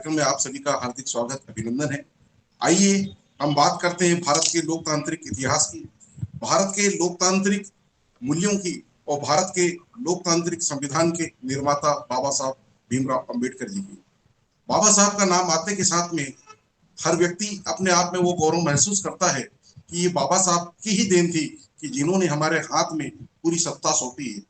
में आप सभी का हार्दिक स्वागत अभिनंदन है। आइए हम बात करते हैं भारत के लोकतांत्रिक इतिहास की, भारत के लोकतांत्रिक मूल्यों की और भारत के लोकतांत्रिक संविधान के निर्माता बाबा साहब भीमराव अंबेडकर जी की। बाबा साहब का नाम आते के साथ में हर व्यक्ति अपने आप में वो गौरव महसूस करता है कि ये बाबा साहब की ही देन थी कि जिन्होंने हमारे हाथ में पूरी सत्ता सौंपी है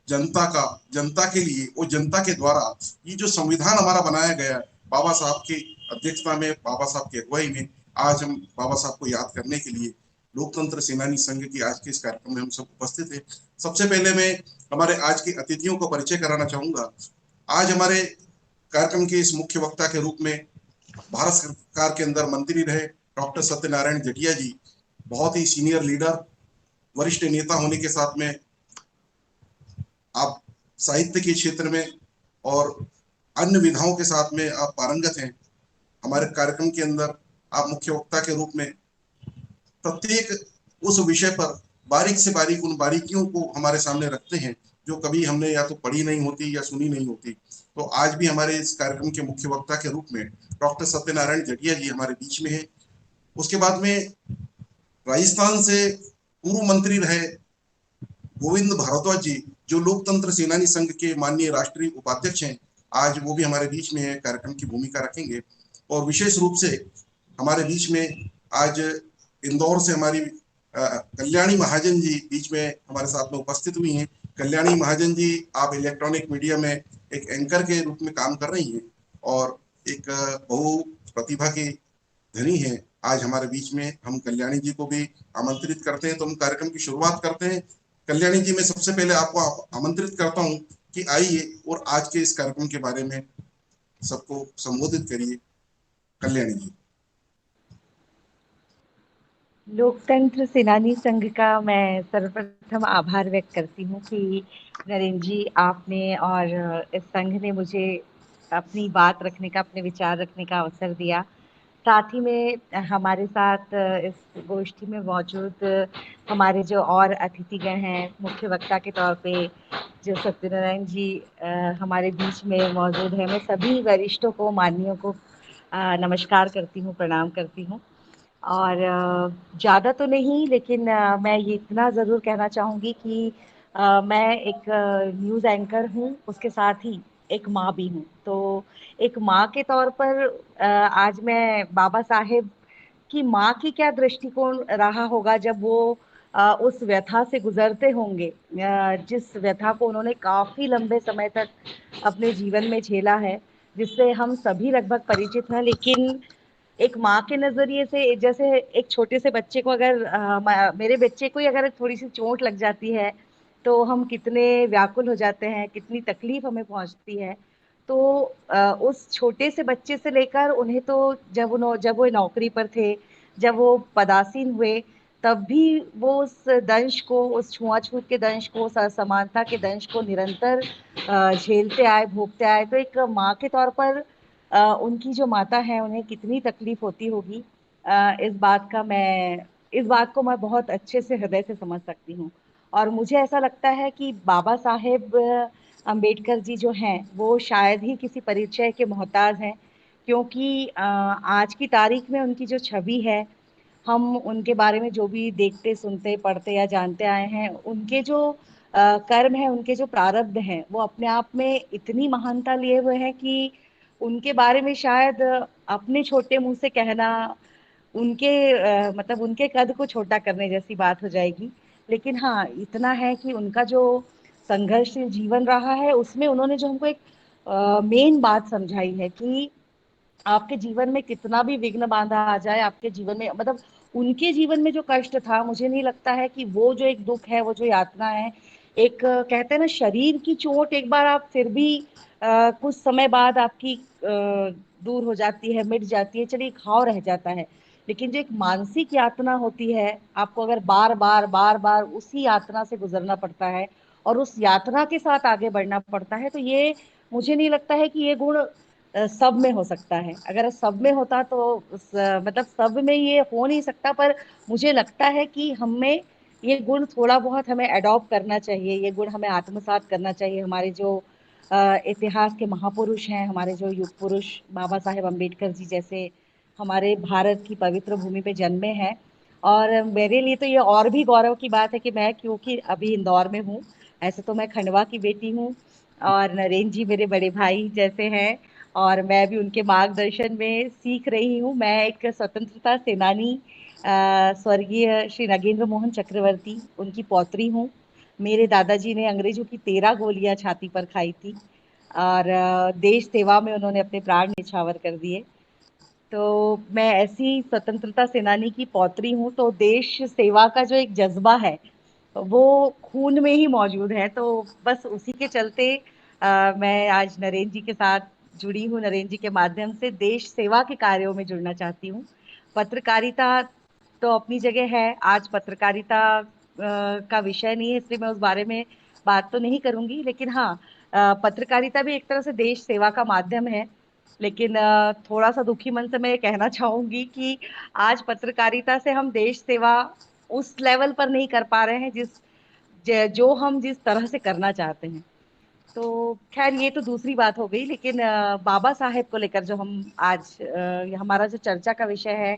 जनता का, जनता के लिए और जनता के द्वारा। ये जो संविधान हमारा बनाया गया बाबा साहब की अध्यक्षता में, बाबा साहब की अगुवाई में, आज हम बाबा साहब को याद करने के लिए लोकतंत्र सेनानी संघ की आज के इस कार्यक्रम में हम सब उपस्थित हैं। सबसे पहले मैं हमारे आज के अतिथियों को परिचय कराना चाहूंगा। आज हमारे कार्यक्रम के इस मुख्य वक्ता के रूप में भारत सरकार के अंदर मंत्री रहे डॉक्टर सत्यनारायण जटिया जी, बहुत ही सीनियर लीडर, वरिष्ठ नेता होने के साथ में आप साहित्य के क्षेत्र में और अन्य विधाओं के साथ में आप पारंगत हैं। हमारे कार्यक्रम के अंदर आप मुख्य वक्ता के रूप में प्रत्येक उस विषय पर बारीक से बारीक उन बारीकियों को हमारे सामने रखते हैं जो कभी हमने या तो पढ़ी नहीं होती या सुनी नहीं होती। तो आज भी हमारे इस कार्यक्रम के मुख्य वक्ता के रूप में डॉक्टर सत्यनारायण जटिया जी हमारे बीच में है। उसके बाद में राजस्थान से पूर्व मंत्री रहे गोविंद भारद्वाज जी, जो लोकतंत्र सेनानी संघ के माननीय राष्ट्रीय उपाध्यक्ष हैं, आज वो भी हमारे बीच में है, कार्यक्रम की भूमिका रखेंगे। और विशेष रूप से हमारे बीच में आज इंदौर से हमारी कल्याणी महाजन जी बीच में हमारे साथ में उपस्थित हुई हैं। कल्याणी महाजन जी, आप इलेक्ट्रॉनिक मीडिया में एक एंकर के रूप में काम कर रही हैं और एक बहु प्रतिभा की धनी है। आज हमारे बीच में हम कल्याणी जी को भी आमंत्रित करते हैं। तो हम कार्यक्रम की शुरुआत करते हैं। कल्याणी जी, मैं सबसे पहले आपको आमंत्रित करता हूं कि आइए और आज के इस कार्यक्रम के बारे में सबको संबोधित करिए। कल्याणी जी। लोकतंत्र सेनानी संघ का मैं सर्वप्रथम आभार व्यक्त करती हूँ कि नरेंद्र जी, आपने और इस संघ ने मुझे अपनी बात रखने का, अपने विचार रखने का अवसर दिया। साथ ही में हमारे साथ इस गोष्ठी में मौजूद हमारे जो और अतिथिगण हैं, मुख्य वक्ता के तौर पे जो सत्यनारायण जी हमारे बीच में मौजूद है, मैं सभी वरिष्ठों को, माननीयों को नमस्कार करती हूँ, प्रणाम करती हूँ। और ज़्यादा तो नहीं, लेकिन मैं ये इतना ज़रूर कहना चाहूँगी कि मैं एक न्यूज़ एंकर हूँ, उसके साथ ही एक माँ भी हूँ। तो एक माँ के तौर पर आज मैं बाबा साहेब की माँ की क्या दृष्टिकोण रहा होगा जब वो उस व्यथा से गुजरते होंगे, जिस व्यथा को उन्होंने काफ़ी लंबे समय तक अपने जीवन में झेला है, जिससे हम सभी लगभग परिचित हैं। लेकिन एक माँ के नज़रिए से, जैसे एक छोटे से बच्चे को अगर मेरे बच्चे को ही अगर थोड़ी सी चोट लग जाती है तो हम कितने व्याकुल हो जाते हैं, कितनी तकलीफ हमें पहुंचती है। तो उस छोटे से बच्चे से लेकर उन्हें, तो जब वो नौकरी पर थे, जब वो पदासीन हुए, तब भी वो उस दंश को, उस छुआछूत के दंश को, उस असमानता के दंश को निरंतर झेलते आए, भोगते आए। तो एक माँ के तौर पर उनकी जो माता है, उन्हें कितनी तकलीफ होती होगी, इस बात को मैं बहुत अच्छे से हृदय से समझ सकती हूँ। और मुझे ऐसा लगता है कि बाबा साहेब अम्बेडकर जी जो हैं, वो शायद ही किसी परिचय के मोहताज हैं, क्योंकि आज की तारीख में उनकी जो छवि है, हम उनके बारे में जो भी देखते, सुनते, पढ़ते या जानते आए हैं, उनके जो कर्म हैं, उनके जो प्रारब्ध हैं, वो अपने आप में इतनी महानता लिए हुए हैं कि उनके बारे में शायद अपने छोटे मुंह से कहना उनके मतलब उनके कद को छोटा करने जैसी बात हो जाएगी। लेकिन हाँ, इतना है कि उनका जो संघर्षशील जीवन रहा है, उसमें उन्होंने जो हमको एक मेन बात समझाई है कि आपके जीवन में कितना भी विघ्न बांधा आ जाए, आपके जीवन में, मतलब उनके जीवन में जो कष्ट था, मुझे नहीं लगता है कि वो जो एक दुख है, वो जो यातना है, एक कहते हैं ना, शरीर की चोट एक बार आप फिर भी कुछ समय बाद आपकी दूर हो जाती है, मिट जाती है, चलिए घाव रह जाता है। लेकिन जो एक मानसिक यातना होती है, आपको अगर बार बार बार बार उसी यातना से गुजरना पड़ता है और उस यातना के साथ आगे बढ़ना पड़ता है, तो ये मुझे नहीं लगता है कि ये गुण सब में हो सकता है। अगर सब में होता तो मतलब सब में ये हो नहीं सकता, पर मुझे लगता है कि हमें ये गुण थोड़ा बहुत हमें अडॉप्ट करना चाहिए, ये गुण हमें आत्मसात करना चाहिए। हमारे जो इतिहास के महापुरुष हैं, हमारे जो युग पुरुष बाबा साहेब अम्बेडकर जी जैसे हमारे भारत की पवित्र भूमि पे जन्मे हैं। और मेरे लिए तो ये और भी गौरव की बात है कि मैं क्योंकि अभी इंदौर में हूँ, ऐसे तो मैं खंडवा की बेटी हूँ और नरेंद्र जी मेरे बड़े भाई जैसे हैं और मैं भी उनके मार्गदर्शन में सीख रही हूँ। मैं एक स्वतंत्रता सेनानी स्वर्गीय श्री नगेंद्र मोहन चक्रवर्ती उनकी पौत्री हूँ। मेरे दादाजी ने अंग्रेजों की 13 गोलियां छाती पर खाई थी और देश सेवा में उन्होंने अपने प्राण न्यौछावर कर दिए। तो मैं ऐसी स्वतंत्रता सेनानी की पौत्री हूँ, तो देश सेवा का जो एक जज्बा है वो खून में ही मौजूद है। तो बस उसी के चलते मैं आज नरेंद्र जी के साथ जुड़ी हूँ, नरेंद्र जी के माध्यम से देश सेवा के कार्यों में जुड़ना चाहती हूँ। पत्रकारिता तो अपनी जगह है, आज पत्रकारिता का विषय नहीं है इसलिए मैं उस बारे में बात तो नहीं करूंगी, लेकिन हाँ, पत्रकारिता भी एक तरह से देश सेवा का माध्यम है। लेकिन थोड़ा सा दुखी मन से मैं ये कहना चाहूंगी कि आज पत्रकारिता से हम देश सेवा उस लेवल पर नहीं कर पा रहे हैं जो हम जिस तरह से करना चाहते हैं। तो खैर ये तो दूसरी बात हो गई, लेकिन बाबा साहेब को लेकर जो हम आज हमारा जो चर्चा का विषय है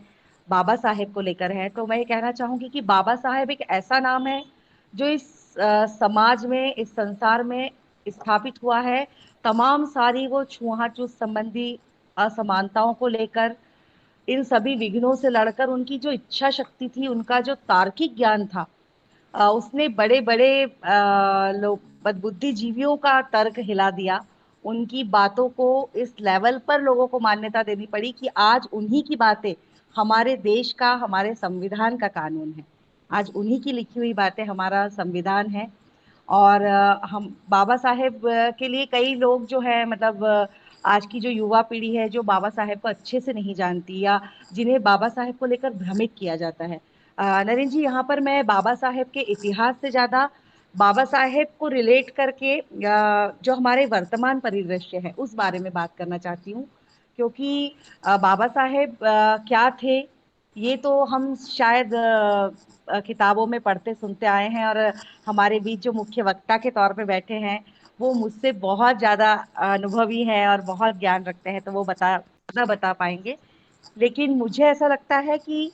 बाबा साहेब को लेकर है, तो मैं ये कहना चाहूंगी कि बाबा साहेब एक ऐसा नाम है जो इस समाज में, इस संसार में स्थापित हुआ है। तमाम सारी वो छुआछूत संबंधी असमानताओं को लेकर, इन सभी विघ्नों से लड़कर उनकी जो इच्छा शक्ति थी, उनका जो तार्किक ज्ञान था, उसने बड़े बड़े लोग बुद्धिजीवियों का तर्क हिला दिया। उनकी बातों को इस लेवल पर लोगों को मान्यता देनी पड़ी कि आज उन्हीं की बातें हमारे देश का, हमारे संविधान का कानून है। आज उन्हीं की लिखी हुई बातें हमारा संविधान है। और हम बाबा साहेब के लिए कई लोग जो है, मतलब आज की जो युवा पीढ़ी है जो बाबा साहेब को अच्छे से नहीं जानती या जिन्हें बाबा साहेब को लेकर भ्रमित किया जाता है। नरेंद्र जी, यहाँ पर मैं बाबा साहेब के इतिहास से ज्यादा बाबा साहेब को रिलेट करके जो हमारे वर्तमान परिदृश्य है उस बारे में बात करना चाहती हूँ। क्योंकि बाबा साहेब क्या थे ये तो हम शायद किताबों में पढ़ते सुनते आए हैं, और हमारे बीच जो मुख्य वक्ता के तौर पे बैठे हैं वो मुझसे बहुत ज्यादा अनुभवी हैं और बहुत ज्ञान रखते हैं, तो वो बता पाएंगे। लेकिन मुझे ऐसा लगता है कि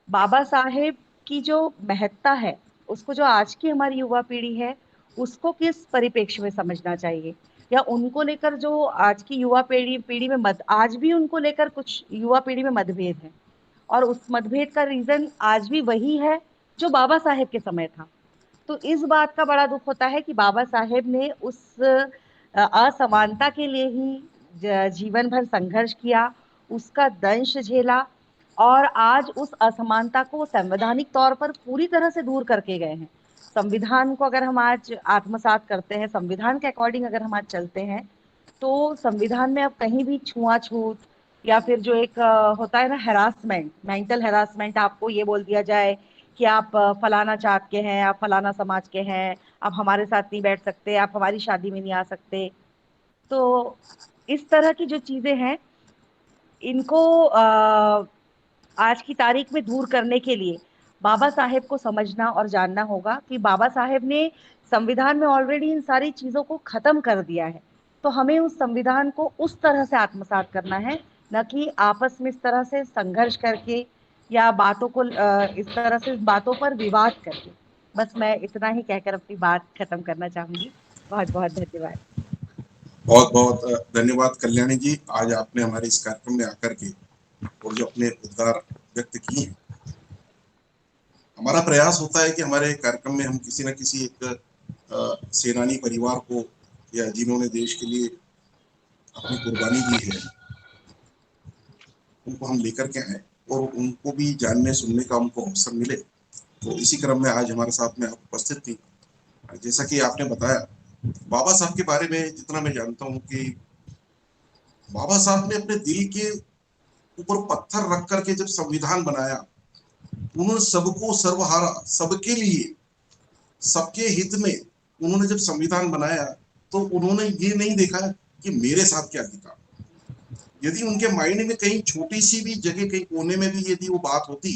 बाबा साहेब की जो महत्ता है उसको जो आज की हमारी युवा पीढ़ी है उसको किस परिप्रेक्ष्य में समझना चाहिए, या उनको लेकर जो आज की युवा पीढ़ी पीढ़ी में मत आज भी उनको लेकर कुछ युवा पीढ़ी में मतभेद है, और उस मतभेद का रीजन आज भी वही है जो बाबा साहेब के समय था। तो इस बात का बड़ा दुख होता है कि बाबा साहेब ने उस असमानता के लिए ही जीवन भर संघर्ष किया, उसका दंश झेला, और आज उस असमानता को संवैधानिक तौर पर पूरी तरह से दूर करके गए हैं। संविधान को अगर हम आज आत्मसात करते हैं, संविधान के अकॉर्डिंग अगर हम आज चलते हैं, तो संविधान में अब कहीं भी छुआछूत या फिर जो एक होता है ना हैरासमेंट, मेंटल हैरासमेंट, आपको ये बोल दिया जाए कि आप फलाना जात के हैं, आप फलाना समाज के हैं, आप हमारे साथ नहीं बैठ सकते, आप हमारी शादी में नहीं आ सकते। तो इस तरह की जो चीजें हैं इनको आज की तारीख में दूर करने के लिए बाबा साहेब को समझना और जानना होगा कि बाबा साहेब ने संविधान में ऑलरेडी इन सारी चीजों को खत्म कर दिया है। तो हमें उस संविधान को उस तरह से आत्मसात करना है, न कि आपस में इस तरह से संघर्ष करके या बातों को इस तरह से बातों पर विवाद करके। बस मैं इतना ही कहकर अपनी बात खत्म करना चाहूंगी। बहुत बहुत धन्यवाद। बहुत बहुत धन्यवाद कल्याणी जी, आज आपने हमारे इस कार्यक्रम में आकर के और जो अपने उद्गार व्यक्त किए हैं। हमारा प्रयास होता है कि हमारे कार्यक्रम में हम किसी न किसी एक सेनानी परिवार को या जिन्होंने देश के लिए अपनी कुर्बानी दी है उनको हम लेकर के आए और उनको भी जानने सुनने का हमको अवसर मिले। तो इसी क्रम में आज हमारे साथ में आप उपस्थित थी। जैसा कि आपने बताया बाबा साहब के बारे में जितना मैं जानता हूँ कि बाबा साहब ने अपने दिल के ऊपर पत्थर रख करके जब संविधान बनाया, उन्होंने सबको सर्वहारा, सबके लिए, सबके हित में उन्होंने जब संविधान बनाया तो उन्होंने ये नहीं देखा कि मेरे साथ क्या अधिकार। यदि उनके माइंड में कहीं छोटी सी भी जगह, कहीं कोने में भी यदि वो बात होती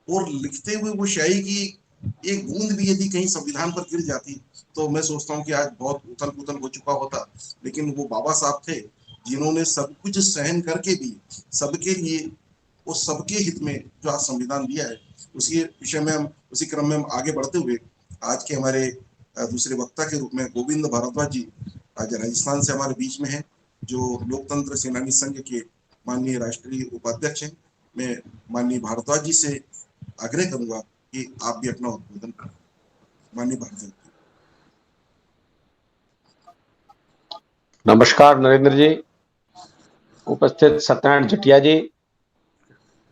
और लिखते हुए वो शायरी की एक बूंद भी यदि कहीं संविधान पर गिर जाती तो मैं सोचता हूँ कि आज बहुत उथल पुथल हो चुका होता। लेकिन वो बाबा साहब थे जिन्होंने सब कुछ सहन करके भी सबके लिए, वो सबके हित में जो आज संविधान दिया है, उसी विषय में हम, उसी क्रम में हम आगे बढ़ते हुए आज के हमारे दूसरे वक्ता के रूप में गोविंद भारद्वाज जी आज राजस्थान से हमारे बीच में है, जो लोकतंत्र सेनानी संघ के माननीय राष्ट्रीय उपाध्यक्ष हैं। मैं माननीय भारद्वाज जी से आग्रह करूंगा कि आप भी अपना उद्बोधन करें। माननीय भारद्वाज जी। नमस्कार नरेंद्र जी, उपस्थित सत्यनारायण जटिया जी,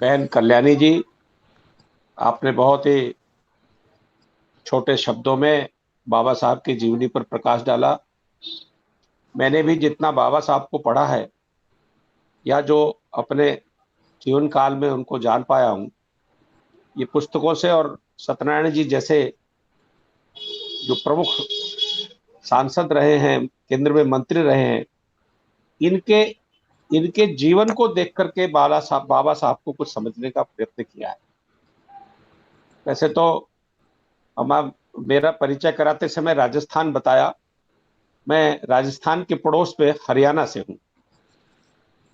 बहन कल्याणी जी, आपने बहुत ही छोटे शब्दों में बाबा साहब की जीवनी पर प्रकाश डाला। मैंने भी जितना बाबा साहब को पढ़ा है या जो अपने जीवन काल में उनको जान पाया हूँ, ये पुस्तकों से और सत्यनारायण जी जैसे जो प्रमुख सांसद रहे हैं, केंद्र में मंत्री रहे हैं, इनके इनके जीवन को देख करके बाबा साहब को कुछ समझने का प्रयत्न किया है। वैसे तो मेरा परिचय कराते समय राजस्थान बताया। मैं राजस्थान के पड़ोस पे हरियाणा से हूँ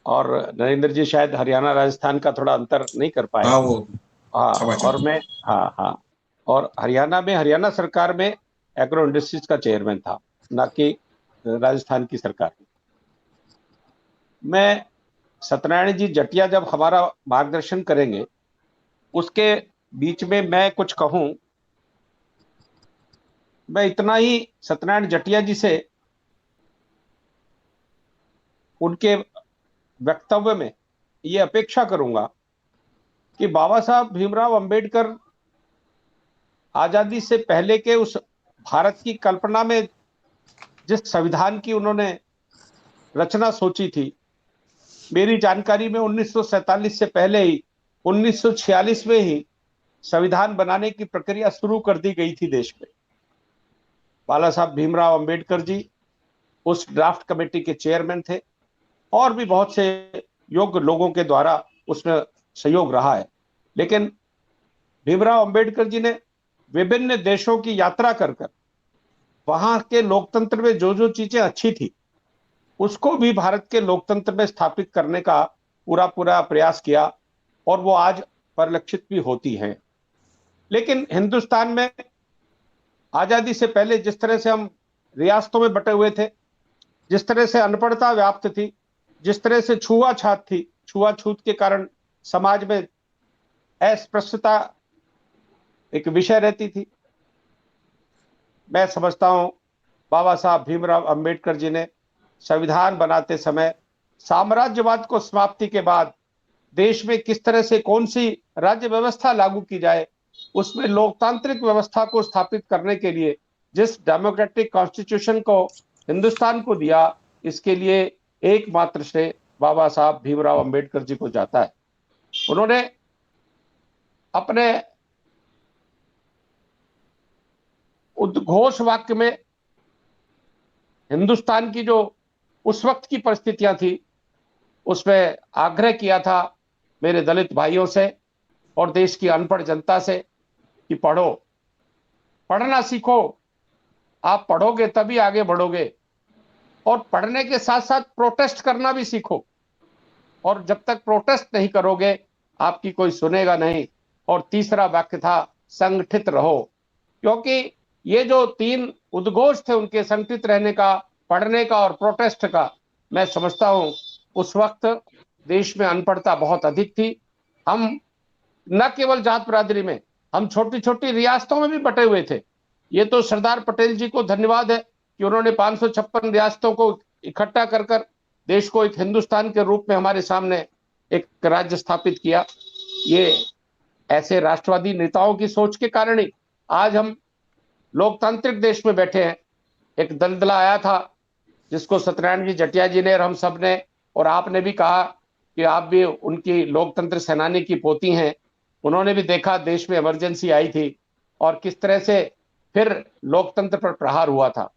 और नरेंद्र जी शायद हरियाणा राजस्थान का थोड़ा अंतर नहीं कर पाए। हाँ, वो हाँ, क्षमा और चाहूंगा। मैं, हाँ हाँ, और हरियाणा में हरियाणा सरकार में एग्रो इंडस्ट्रीज का चेयरमैन था, ना कि राजस्थान की सरकार में। मैं सत्यनारायण जी जटिया जब हमारा मार्गदर्शन करेंगे, उसके बीच में मैं कुछ कहूं, मैं इतना ही सत्यनारायण जटिया जी से उनके वक्तव्य में ये अपेक्षा करूंगा कि बाबा साहब भीमराव अंबेडकर आजादी से पहले के उस भारत की कल्पना में जिस संविधान की उन्होंने रचना सोची थी, मेरी जानकारी में 1947 से पहले ही 1946 में ही संविधान बनाने की प्रक्रिया शुरू कर दी गई थी देश में। बाला साहब भीमराव अंबेडकर जी उस ड्राफ्ट कमेटी के चेयरमैन थे और भी बहुत से योग्य लोगों के द्वारा उसमें सहयोग रहा है। लेकिन भीमराव अंबेडकर जी ने विभिन्न देशों की यात्रा कर कर वहां के लोकतंत्र में जो जो चीजें अच्छी थी उसको भी भारत के लोकतंत्र में स्थापित करने का पूरा पूरा प्रयास किया और वो आज परिलक्षित भी होती हैं। लेकिन हिंदुस्तान में आजादी से पहले जिस तरह से हम रियासतों में बटे हुए थे, जिस तरह से अनपढ़ता व्याप्त थी, जिस तरह से छुआछूत थी, छुआछूत के कारण समाज में अस्पृश्यता एक विषय रहती थी, मैं समझता हूं बाबा साहब भीमराव अंबेडकर जी ने संविधान बनाते समय साम्राज्यवाद को समाप्ति के बाद देश में किस तरह से कौन सी राज्य व्यवस्था लागू की जाए, उसमें लोकतांत्रिक व्यवस्था को स्थापित करने के लिए जिस डेमोक्रेटिक कॉन्स्टिट्यूशन को हिंदुस्तान को दिया, इसके लिए एकमात्र श्रेय बाबा साहब भीमराव अंबेडकर जी को जाता है। उन्होंने अपने उद्घोष वाक्य में हिंदुस्तान की जो उस वक्त की परिस्थितियां थी उसमें आग्रह किया था मेरे दलित भाइयों से और देश की अनपढ़ जनता से कि पढ़ो, पढ़ना सीखो, आप पढ़ोगे तभी आगे बढ़ोगे और पढ़ने के साथ साथ प्रोटेस्ट करना भी सीखो, और जब तक प्रोटेस्ट नहीं करोगे आपकी कोई सुनेगा नहीं। और तीसरा वाक्य था संगठित रहो, क्योंकि ये जो तीन उद्घोष थे उनके संगठित रहने का, पढ़ने का और प्रोटेस्ट का, मैं समझता हूं उस वक्त देश में अनपढ़ता बहुत अधिक थी। हम न केवल जात बिरादरी में, हम छोटी छोटी रियासतों में भी बटे हुए थे। ये तो सरदार पटेल जी को धन्यवाद है कि उन्होंने 556 रियासतों को इकट्ठा कर कर देश को एक हिंदुस्तान के रूप में हमारे सामने एक राज्य स्थापित किया। ये ऐसे राष्ट्रवादी नेताओं की सोच के कारण ही आज हम लोकतांत्रिक देश में बैठे हैं। एक दलदला आया था जिसको सत्यनारायण जी जटिया जी ने और हम सब ने और आपने भी कहा कि आप भी उनकी लोकतंत्र सेनानी की पोती हैं, उन्होंने भी देखा देश में इमरजेंसी आई थी और किस तरह से फिर लोकतंत्र पर प्रहार हुआ था।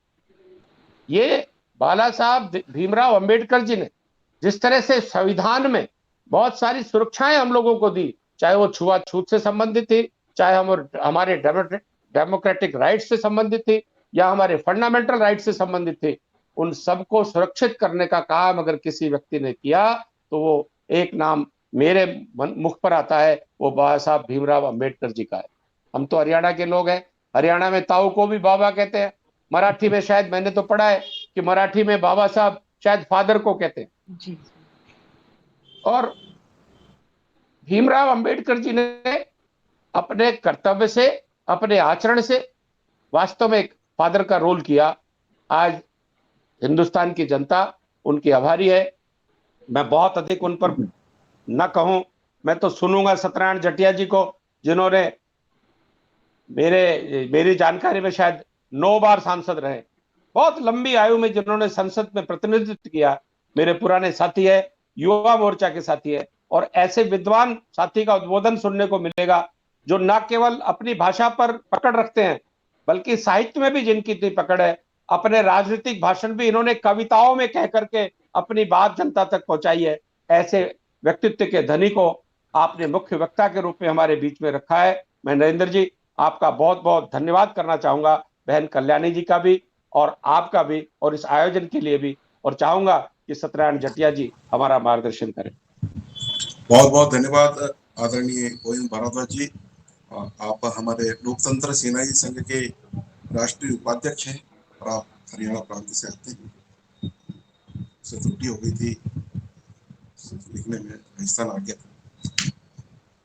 ये बाला साहब भीमराव अंबेडकर जी ने जिस तरह से संविधान में बहुत सारी सुरक्षाएं हम लोगों को दी, चाहे वो छुआछूत से संबंधित थी, चाहे हम हमारे डेमोक्रेटिक राइट्स से संबंधित थी या हमारे फंडामेंटल राइट्स से संबंधित थी, उन सबको सुरक्षित करने का काम अगर किसी व्यक्ति ने किया तो वो एक नाम मेरे मुख पर आता है, वो बाबा साहब भीमराव अंबेडकर जी का है। हम तो हरियाणा के लोग हैं, हरियाणा में ताऊ को भी बाबा कहते हैं, मराठी में शायद मैंने तो पढ़ा है कि मराठी में बाबा साहब शायद फादर को कहते हैं। जी। और भीमराव अंबेडकर जी ने अपने कर्तव्य से, अपने आचरण से वास्तव में एक फादर का रोल किया। आज हिंदुस्तान की जनता उनकी आभारी है। मैं बहुत अधिक उन पर न कहूं, मैं तो सुनूंगा सत्यनारायण जटिया जी को, जिन्होंने मेरी जानकारी में शायद 9 बार सांसद रहे, बहुत लंबी आयु में जिन्होंने संसद में प्रतिनिधित्व किया। मेरे पुराने साथी है, युवा मोर्चा के साथी है, और ऐसे विद्वान साथी का उद्बोधन सुनने को मिलेगा जो न केवल अपनी भाषा पर पकड़ रखते हैं बल्कि साहित्य में भी जिनकी इतनी पकड़ है। अपने राजनीतिक भाषण भी इन्होंने कविताओं में कह करके अपनी बात जनता तक पहुंचाई है। ऐसे व्यक्तित्व के धनी को आपने मुख्य वक्ता के रूप में हमारे बीच में रखा है। मैं नरेंद्र जी आपका बहुत बहुत धन्यवाद करना चाहूंगा, बहन कल्याणी जी का भी और आपका भी, और इस आयोजन के लिए भी, और चाहूंगा कि सत्यनारायण जटिया जी हमारा मार्गदर्शन करें। बहुत बहुत धन्यवाद आदरणीय गोविंद भारद्वाज जी। आप हमारे लोकतंत्र सेनानी संघ के राष्ट्रीय उपाध्यक्ष हैं और आप हरियाणा प्रांत से आते हैं। से त्रुटि हो गई थी लिखने में, राजस्थान आ गया था।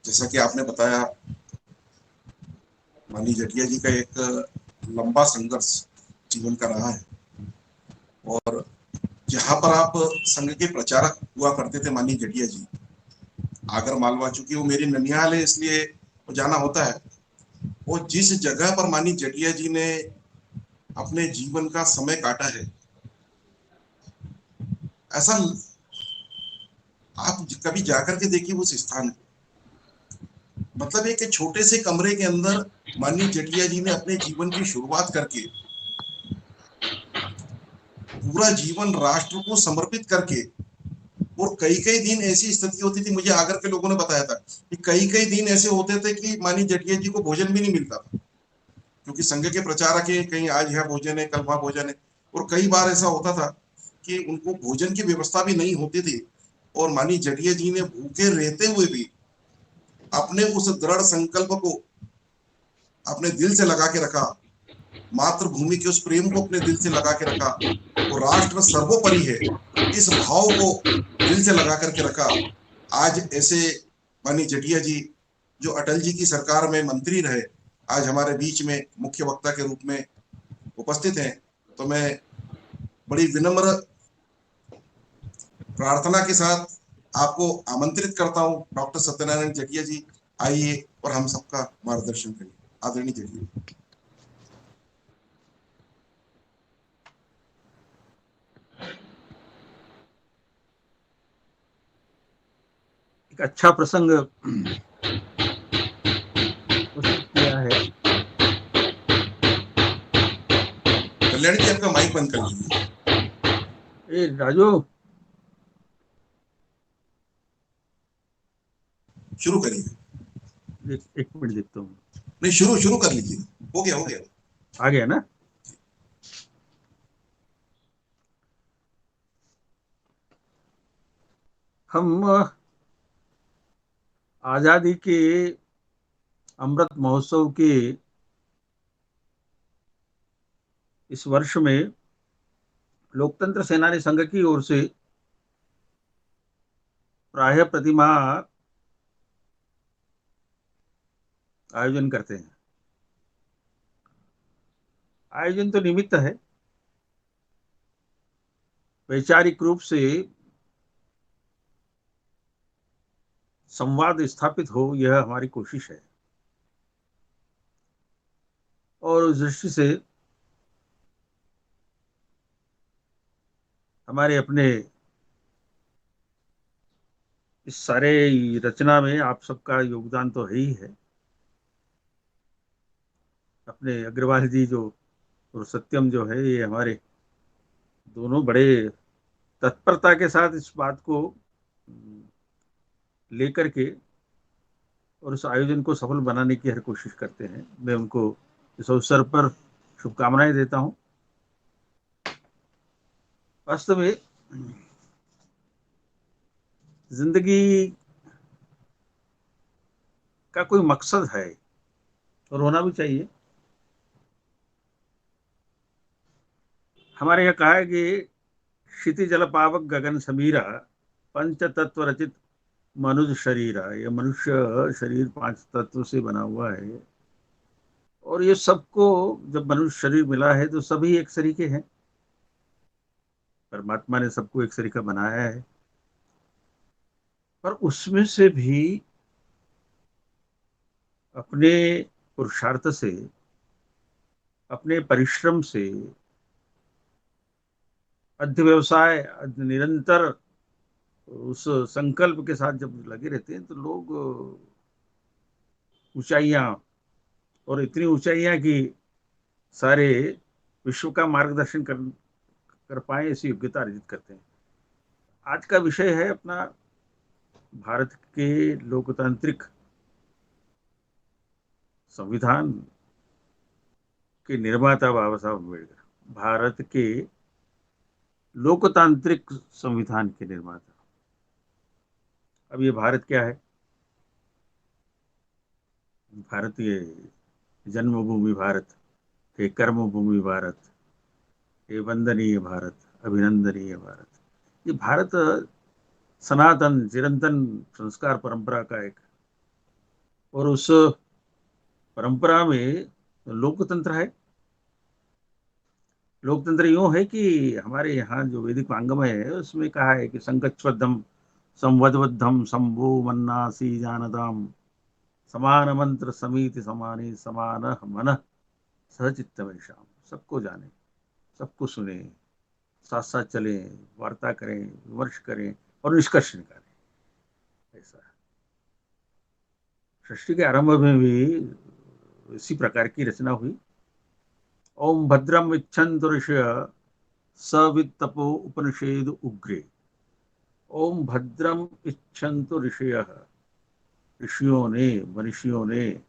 जैसा कि आपने बताया, माननीय जटिया जी का एक लंबा संघर्ष जीवन का रहा है, और जहां पर आप संघ के प्रचारक हुआ करते थे माननीय जटिया जी, आगर मालवा, चूंकि वो मेरी ननिहाल है इसलिए वो जाना होता है। वो जिस जगह पर माननीय जटिया जी ने अपने जीवन का समय काटा है, ऐसा आप कभी जाकर के देखिए उस स्थान, मतलब एक छोटे से कमरे के अंदर माननीय जटिया जी ने अपने जीवन की शुरुआत करके पूरा जीवन राष्ट्र को समर्पित करके, और कई कई दिन ऐसी स्थिति होती थी, मुझे आगर के लोगों ने बताया था कि कई कई दिन ऐसे होते थे कि माननीय जटिया जी को भोजन भी नहीं मिलता था, क्योंकि संघ के प्रचारक है, कहीं आज यहाँ भोजन है, कल वहाँ भोजन है। और कई बार ऐसा होता था कि उनको भोजन की व्यवस्था भी नहीं होती थी, और माननीय जटिया जी ने भूखे रहते हुए भी अपने उस दृढ़ संकल्प को अपने दिल से लगा के रखा, मातृभूमि के उस प्रेम को अपने दिल से लगा के रखा, और राष्ट्र सर्वोपरि है इस भाव को दिल से लगा करके रखा। आज ऐसे माननीय जटिया जी जो अटल जी की सरकार में मंत्री रहे, आज हमारे बीच में मुख्य वक्ता के रूप में उपस्थित हैं। तो मैं बड़ी विनम्र प्रार्थना के साथ आपको आमंत्रित करता हूं, डॉक्टर सत्यनारायण जटिया जी आइए और हम सबका मार्गदर्शन करिए। आदरणीय जटिया। एक अच्छा प्रसंग प्रस्तुत किया है। कल्याण जी आपका माइक बंद कर लीजिए। राजू, शुरू करिए। एक मिनट देखता हूँ। नहीं, शुरू कर लीजिए। हो गया आ गया ना। हम आजादी के अमृत महोत्सव के इस वर्ष में लोकतंत्र सेनानी संघ की ओर से प्रायः प्रतिमा आयोजन करते हैं। आयोजन तो निमित्त है, वैचारिक रूप से संवाद स्थापित हो, यह हमारी कोशिश है। और उस दृष्टि से हमारे अपने इस सारे रचना में आप सबका योगदान तो है ही है। अपने अग्रवाल जी जो और सत्यम जो है, ये हमारे दोनों बड़े तत्परता के साथ इस बात को लेकर के और उस आयोजन को सफल बनाने की हर कोशिश करते हैं। मैं उनको इस अवसर पर शुभकामनाएं देता हूं। वास्तव में जिंदगी का कोई मकसद है और होना भी चाहिए। हमारे यहाँ कहा है कि क्षिति जल पावक गगन समीरा पंच तत्व रचित मनुष्य शरीरा। ये मनुष्य शरीर 5 तत्व से बना हुआ है और ये सबको जब मनुष्य शरीर मिला है तो सभी एक सरीके हैं। परमात्मा ने सबको एक सरीका बनाया है, पर उसमें से भी अपने पुरुषार्थ से, अपने परिश्रम से, अध्यवसाय निरंतर उस संकल्प के साथ जब लगे रहते हैं तो लोग ऊंचाइयां, और इतनी ऊंचाइयां कि सारे विश्व का मार्गदर्शन कर पाए ऐसी योग्यता अर्जित करते हैं। आज का विषय है अपना भारत के लोकतांत्रिक संविधान के निर्माता बाबा साहब अम्बेडकर। भारत के लोकतांत्रिक संविधान के निर्माता। अब ये भारत क्या है? भारत ये जन्मभूमि भारत, हे कर्मभूमि भारत, हे वंदनीय भारत, अभिनंदनीय भारत। ये भारत सनातन चिरंतन संस्कार परंपरा का एक, और उस परंपरा में लोकतंत्र है। लोकतंत्र यूं है कि हमारे यहाँ जो वैदिक वांगमय है उसमें कहा है कि संकच्वद्धम संवदवद्धम शंभु मन्नासी जानदाम समान मंत्र समिति समानी समान मन सहचित्तमेषाम। सबको जाने, सबको सुने, साथ साथ चले, वार्ता करें, विमर्श करें और निष्कर्ष निकालें। ऐसा सृष्टि के आरंभ में भी इसी प्रकार की रचना हुई। ओम भद्रम इच्छन्तु ऋषयः सवित्तपो उपनिषेद उग्रे। ओम भद्रम इच्छन्तु ऋषयः, ऋषियों ने, मनीषियों ने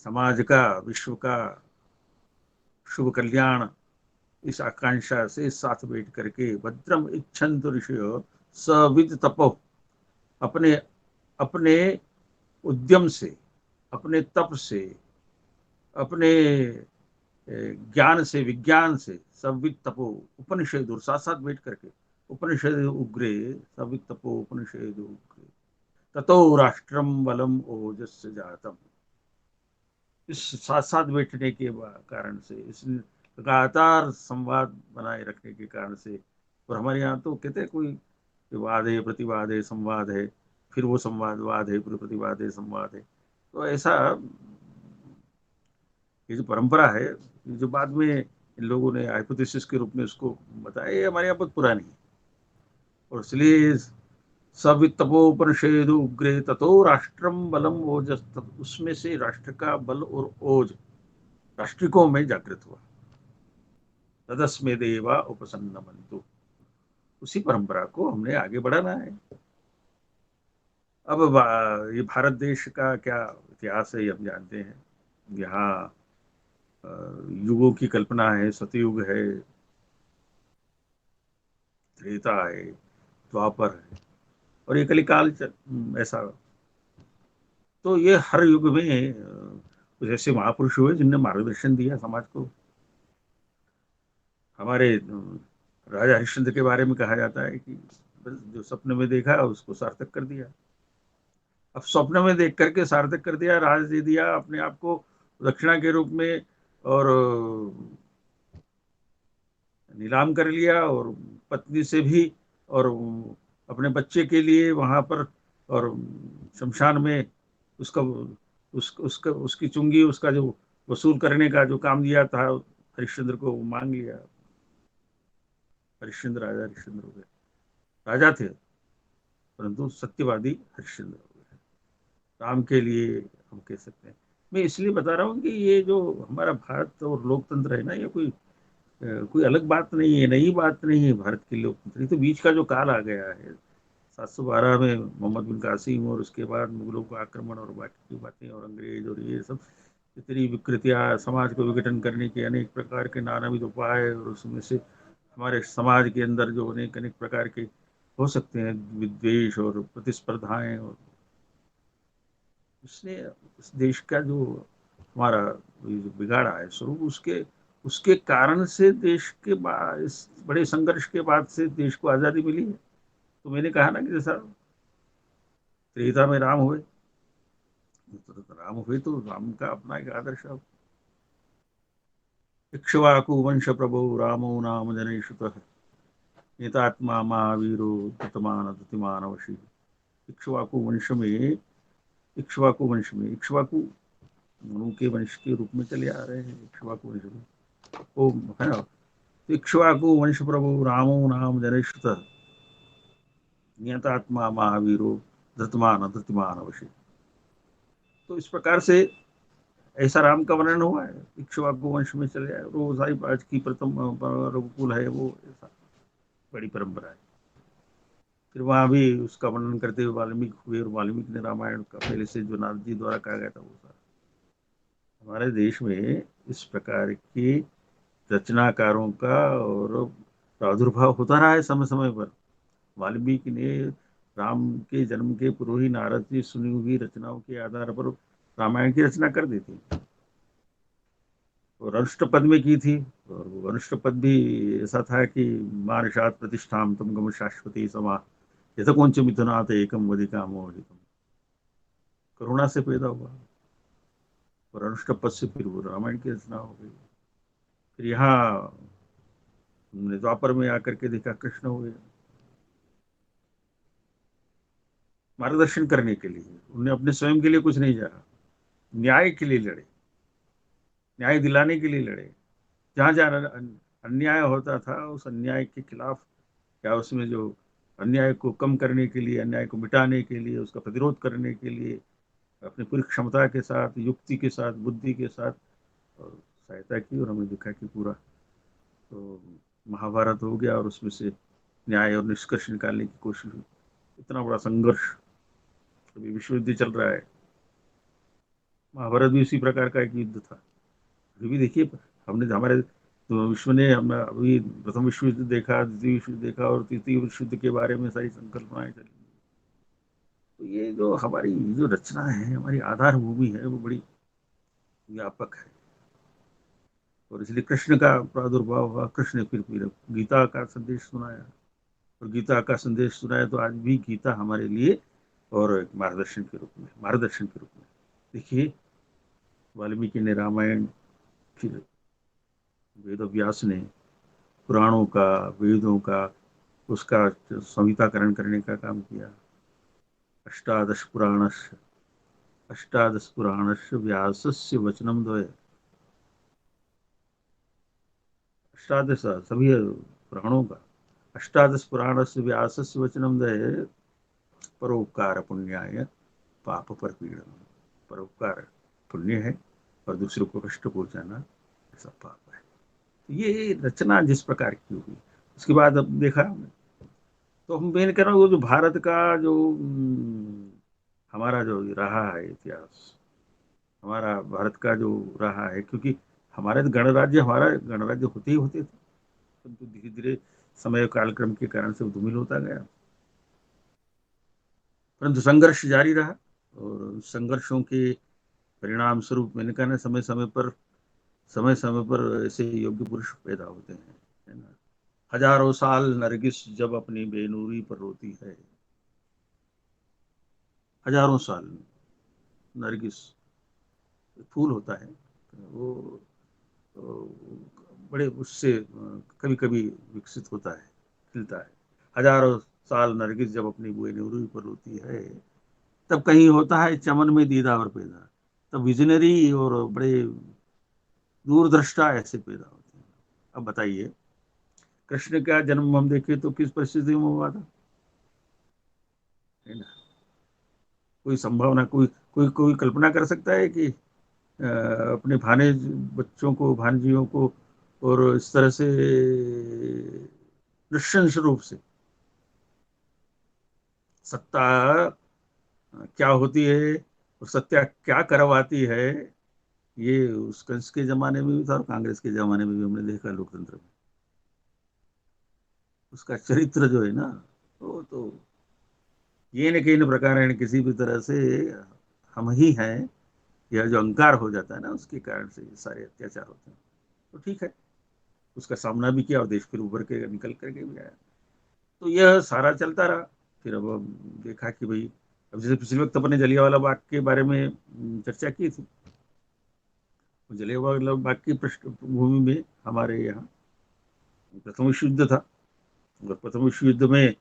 समाज का, विश्व का शुभ कल्याण इस आकांक्षा से साथ बैठ करके भद्रम इच्छन्तु ऋषियो सविद तपो, अपने अपने उद्यम से, अपने तप से, अपने ज्ञान से, विज्ञान से, सविद तपो उपनिषद, और साथ साथ बैठ करके उपनिषद उग्रे, सविद तपो उपनिषद उग्रे ततो राष्ट्रम बलम ओजस्य जातम। इस साथ साथ बैठने के कारण से, इस लगातार संवाद बनाए रखने के कारण से, और हमारे यहाँ तो कहते हैं कोई विवाद है, प्रतिवाद है, संवाद है, फिर वो संवाद वाद है, फिर प्रतिवाद है, संवाद है। तो ऐसा ये जो परंपरा है, जो बाद में इन लोगों ने हाइपोथेसिस के रूप में उसको बताया, ये हमारे यहाँ बहुत पुरानी है। और इसलिए सवितपोपनिषेद उग्रे ततो राष्ट्रम बलम ओजस, उसमें से राष्ट्र का बल और ओज राष्ट्रिकों में जागृत हुआ। तदस्मे देवा उपसन्नमन्तु। उसी परंपरा को हमने आगे बढ़ाना है। अब ये भारत देश का क्या इतिहास है ये हम जानते हैं। यहाँ युगों की कल्पना है, सतयुग है, त्रेता है, द्वापर है, और ये कलिकाल ऐसा। तो ये हर युग में कुछ ऐसे महापुरुष हुए जिनने मार्गदर्शन दिया समाज को। हमारे राजा हरिश्चंद्र के बारे में कहा जाता है कि जो सपने में देखा उसको सार्थक कर दिया। अब स्वप्न में देख करके सार्थक कर दिया, राज दे दिया, अपने आप को दक्षिणा के रूप में और नीलाम कर लिया, और पत्नी से भी, और अपने बच्चे के लिए वहां पर, और शमशान में उसका उसका उसकी चुंगी, उसका जो वसूल करने का जो काम दिया था हरिश्चंद्र को, मांग लिया। हरिश्चंद्र, राजा हरिश्चंद्र हो गए। राजा थे परंतु सत्यवादी हरिश्चंद्र हो गए। राम के लिए हम कह सकते हैं। मैं इसलिए बता रहा हूँ कि ये जो हमारा भारत और लोकतंत्र है ना, ये कोई अलग बात नहीं है, नई बात नहीं है। भारत की लोकतंत्र तो बीच का जो काल आ गया है 712 में मोहम्मद बिन कासिम, और उसके बाद मुगलों का आक्रमण और बाकी की बातें, और अंग्रेज और ये सब, इतनी विकृतियां, समाज को विघटन करने के अनेक प्रकार के नानाविध उपाय, और उसमें से हमारे समाज के अंदर जो अनेक अनेक प्रकार के हो सकते हैं विद्वेष और प्रतिस्पर्धाएं, और इसने इस देश का जो हमारा ये जो बिगाड़ा है स्वरूप, उसके उसके कारण से देश के बाद, इस बड़े संघर्ष के बाद से देश को आजादी मिली है। तो मैंने कहा ना कि जैसा त्रेता में राम हुए, तो राम हुए तो राम का अपना एक आदर्श है। इक्ष्वाकु वंश प्रभो रामो नाम जनेश्रुतः नेतात्मा महावीरो धृतमान धृतिमान वशी। इक्ष्वाकु वंश में इक्ष्वाकु मनु के वंश के रूप में चले आ रहे हैं। इक्ष्वाकु वंश में वो है ना, इक्ष्वाकु वंश प्रभु रामो नाम जनेश्रुतः नियतात्मा महावीरो धृतमान धृतिमान वशी। तो इस प्रकार से ऐसा राम का वर्णन हुआ है। इक्ष्वाकु वंश में चले आए, रोज आज की प्रथम रघुकुल है वो, ऐसा बड़ी परंपरा है। फिर वहां भी उसका वर्णन करते हुए वाल्मीकि हुए, और वाल्मीकि ने रामायण का पहले से जो नारद जी द्वारा कहा गया था वो सारा। हमारे देश में इस प्रकार के रचनाकारों का और प्रादुर्भाव होता रहा है समय समय पर। वाल्मीकि ने राम के जन्म के पूर्व ही नारद जी सुनी हुई रचनाओं के आधार पर रामायण की रचना कर दी थी, और अनुष्टपद में की थी। और वो अनुष्टपद भी ऐसा था कि मार्षात प्रतिष्ठाम तुम गम शाश्वती समा यथकोंच मिथुनाथ एकम वधिका मोहितम। करुणा से पैदा हुआ, और अनुष्टपद से फिर वो रामायण की रचना हो गई। फिर यहाँ हमने द्वापर में आकर के देखा कृष्ण हुए मार्गदर्शन करने के लिए। उन्होंने अपने स्वयं के लिए कुछ नहीं चाहा, न्याय के लिए लड़े, न्याय दिलाने के लिए लड़े। जहां जहां अन्याय होता था उस अन्याय के खिलाफ, या उसमें जो अन्याय को कम करने के लिए, अन्याय को मिटाने के लिए, उसका प्रतिरोध करने के लिए अपनी पूरी क्षमता के साथ, युक्ति के साथ, बुद्धि के साथ और सहायता की। और हमने देखा कि पूरा तो महाभारत हो गया, और उसमें से न्याय और निष्कर्ष निकालने की कोशिश हुई। इतना बड़ा संघर्ष, अभी विश्व युद्ध चल रहा है, महाभारत भी उसी प्रकार का एक युद्ध था। अभी भी देखिए, हमने हमारे तो विश्व ने, हम अभी प्रथम विश्व युद्ध देखा, द्वितीय विश्व युद्ध देखा, और तृतीय विश्व युद्ध के बारे में सारी संकल्पनाएं चली। तो ये जो हमारी जो रचना है, हमारी आधार भूमि है, वो बड़ी व्यापक है। और इसलिए कृष्ण का प्रादुर्भाव हुआ, कृष्ण ने फिर गीता का संदेश सुनाया, और गीता का संदेश सुनाया तो आज भी गीता हमारे लिए और एक मार्गदर्शन के रूप में देखिए, वाल्मीकि ने रामायण, फिर वेद व्यास ने पुराणों का, वेदों का, उसका संहिताकरण करने का काम किया। अष्टादश पुराणस्य व्यासस्य वचनम द्वय। अष्टादश सभी पुराणों का, अष्टादश पुराणस्य व्यासस्य वचनम द्वय परोपकार पुण्याय पाप पर पीड़न। परोपकार पुण्य है, और दूसरों को कष्ट पहुंचाना ऐसा पाप है। ये रचना जिस प्रकार की हुई, उसके बाद अब देखा तो हम, मैंने कह रहा हूँ, वो जो भारत का जो हमारा जो रहा है इतिहास, हमारा भारत का जो रहा है, क्योंकि हमारा गणराज्य होते ही होते थे, परंतु धीरे धीरे समय कालक्रम के कारण से वो धूमिल होता गया। परंतु संघर्ष जारी रहा, और संघर्षों के परिणाम स्वरूप मैंने कहा ना, समय समय पर ऐसे योग्य पुरुष पैदा होते हैं, है ना। हजारों साल नरगिस जब अपनी बेनूरी पर रोती है, हजारों साल नरगिस फूल होता है वो, बड़े उससे कभी कभी विकसित होता है, खिलता है। हजारों साल नरगिस जब अपनी बेनूरी पर रोती है, तब कहीं होता है चमन में दीदा और पैदा। तब विजनरी और बड़े दूरदृष्टा ऐसे पैदा होते हैं। अब बताइए, कृष्ण का जन्म हम देखें तो किस परिस्थिति में हुआ था, है ना। कोई संभावना, कोई कल्पना कर सकता है कि अपने भाने बच्चों को, भांजियों को, और इस तरह से नृशंस रूप से सत्ता क्या होती है और सत्या क्या करवाती है, ये उस कंस के जमाने में भी था और कांग्रेस के जमाने में भी हमने देखा लोकतंत्र में। उसका चरित्र जो है ना, वो तो ये न कहीं न प्रकार है, किसी भी तरह से हम ही हैं, यह जो अहंकार हो जाता है ना, उसके कारण से ये सारे अत्याचार होते हैं। तो ठीक है, उसका सामना भी किया और देश फिर उभर के निकल करके भी आया। तो यह सारा चलता रहा। फिर अब हम देखा कि भाई, अब जैसे पिछले वक्त अपने जलियांवाला बाग के बारे में चर्चा की थी। जलियांवाला बाग की पृष्ठभूमि में हमारे यहाँ प्रथम विश्व युद्ध था, और प्रथम विश्व युद्ध में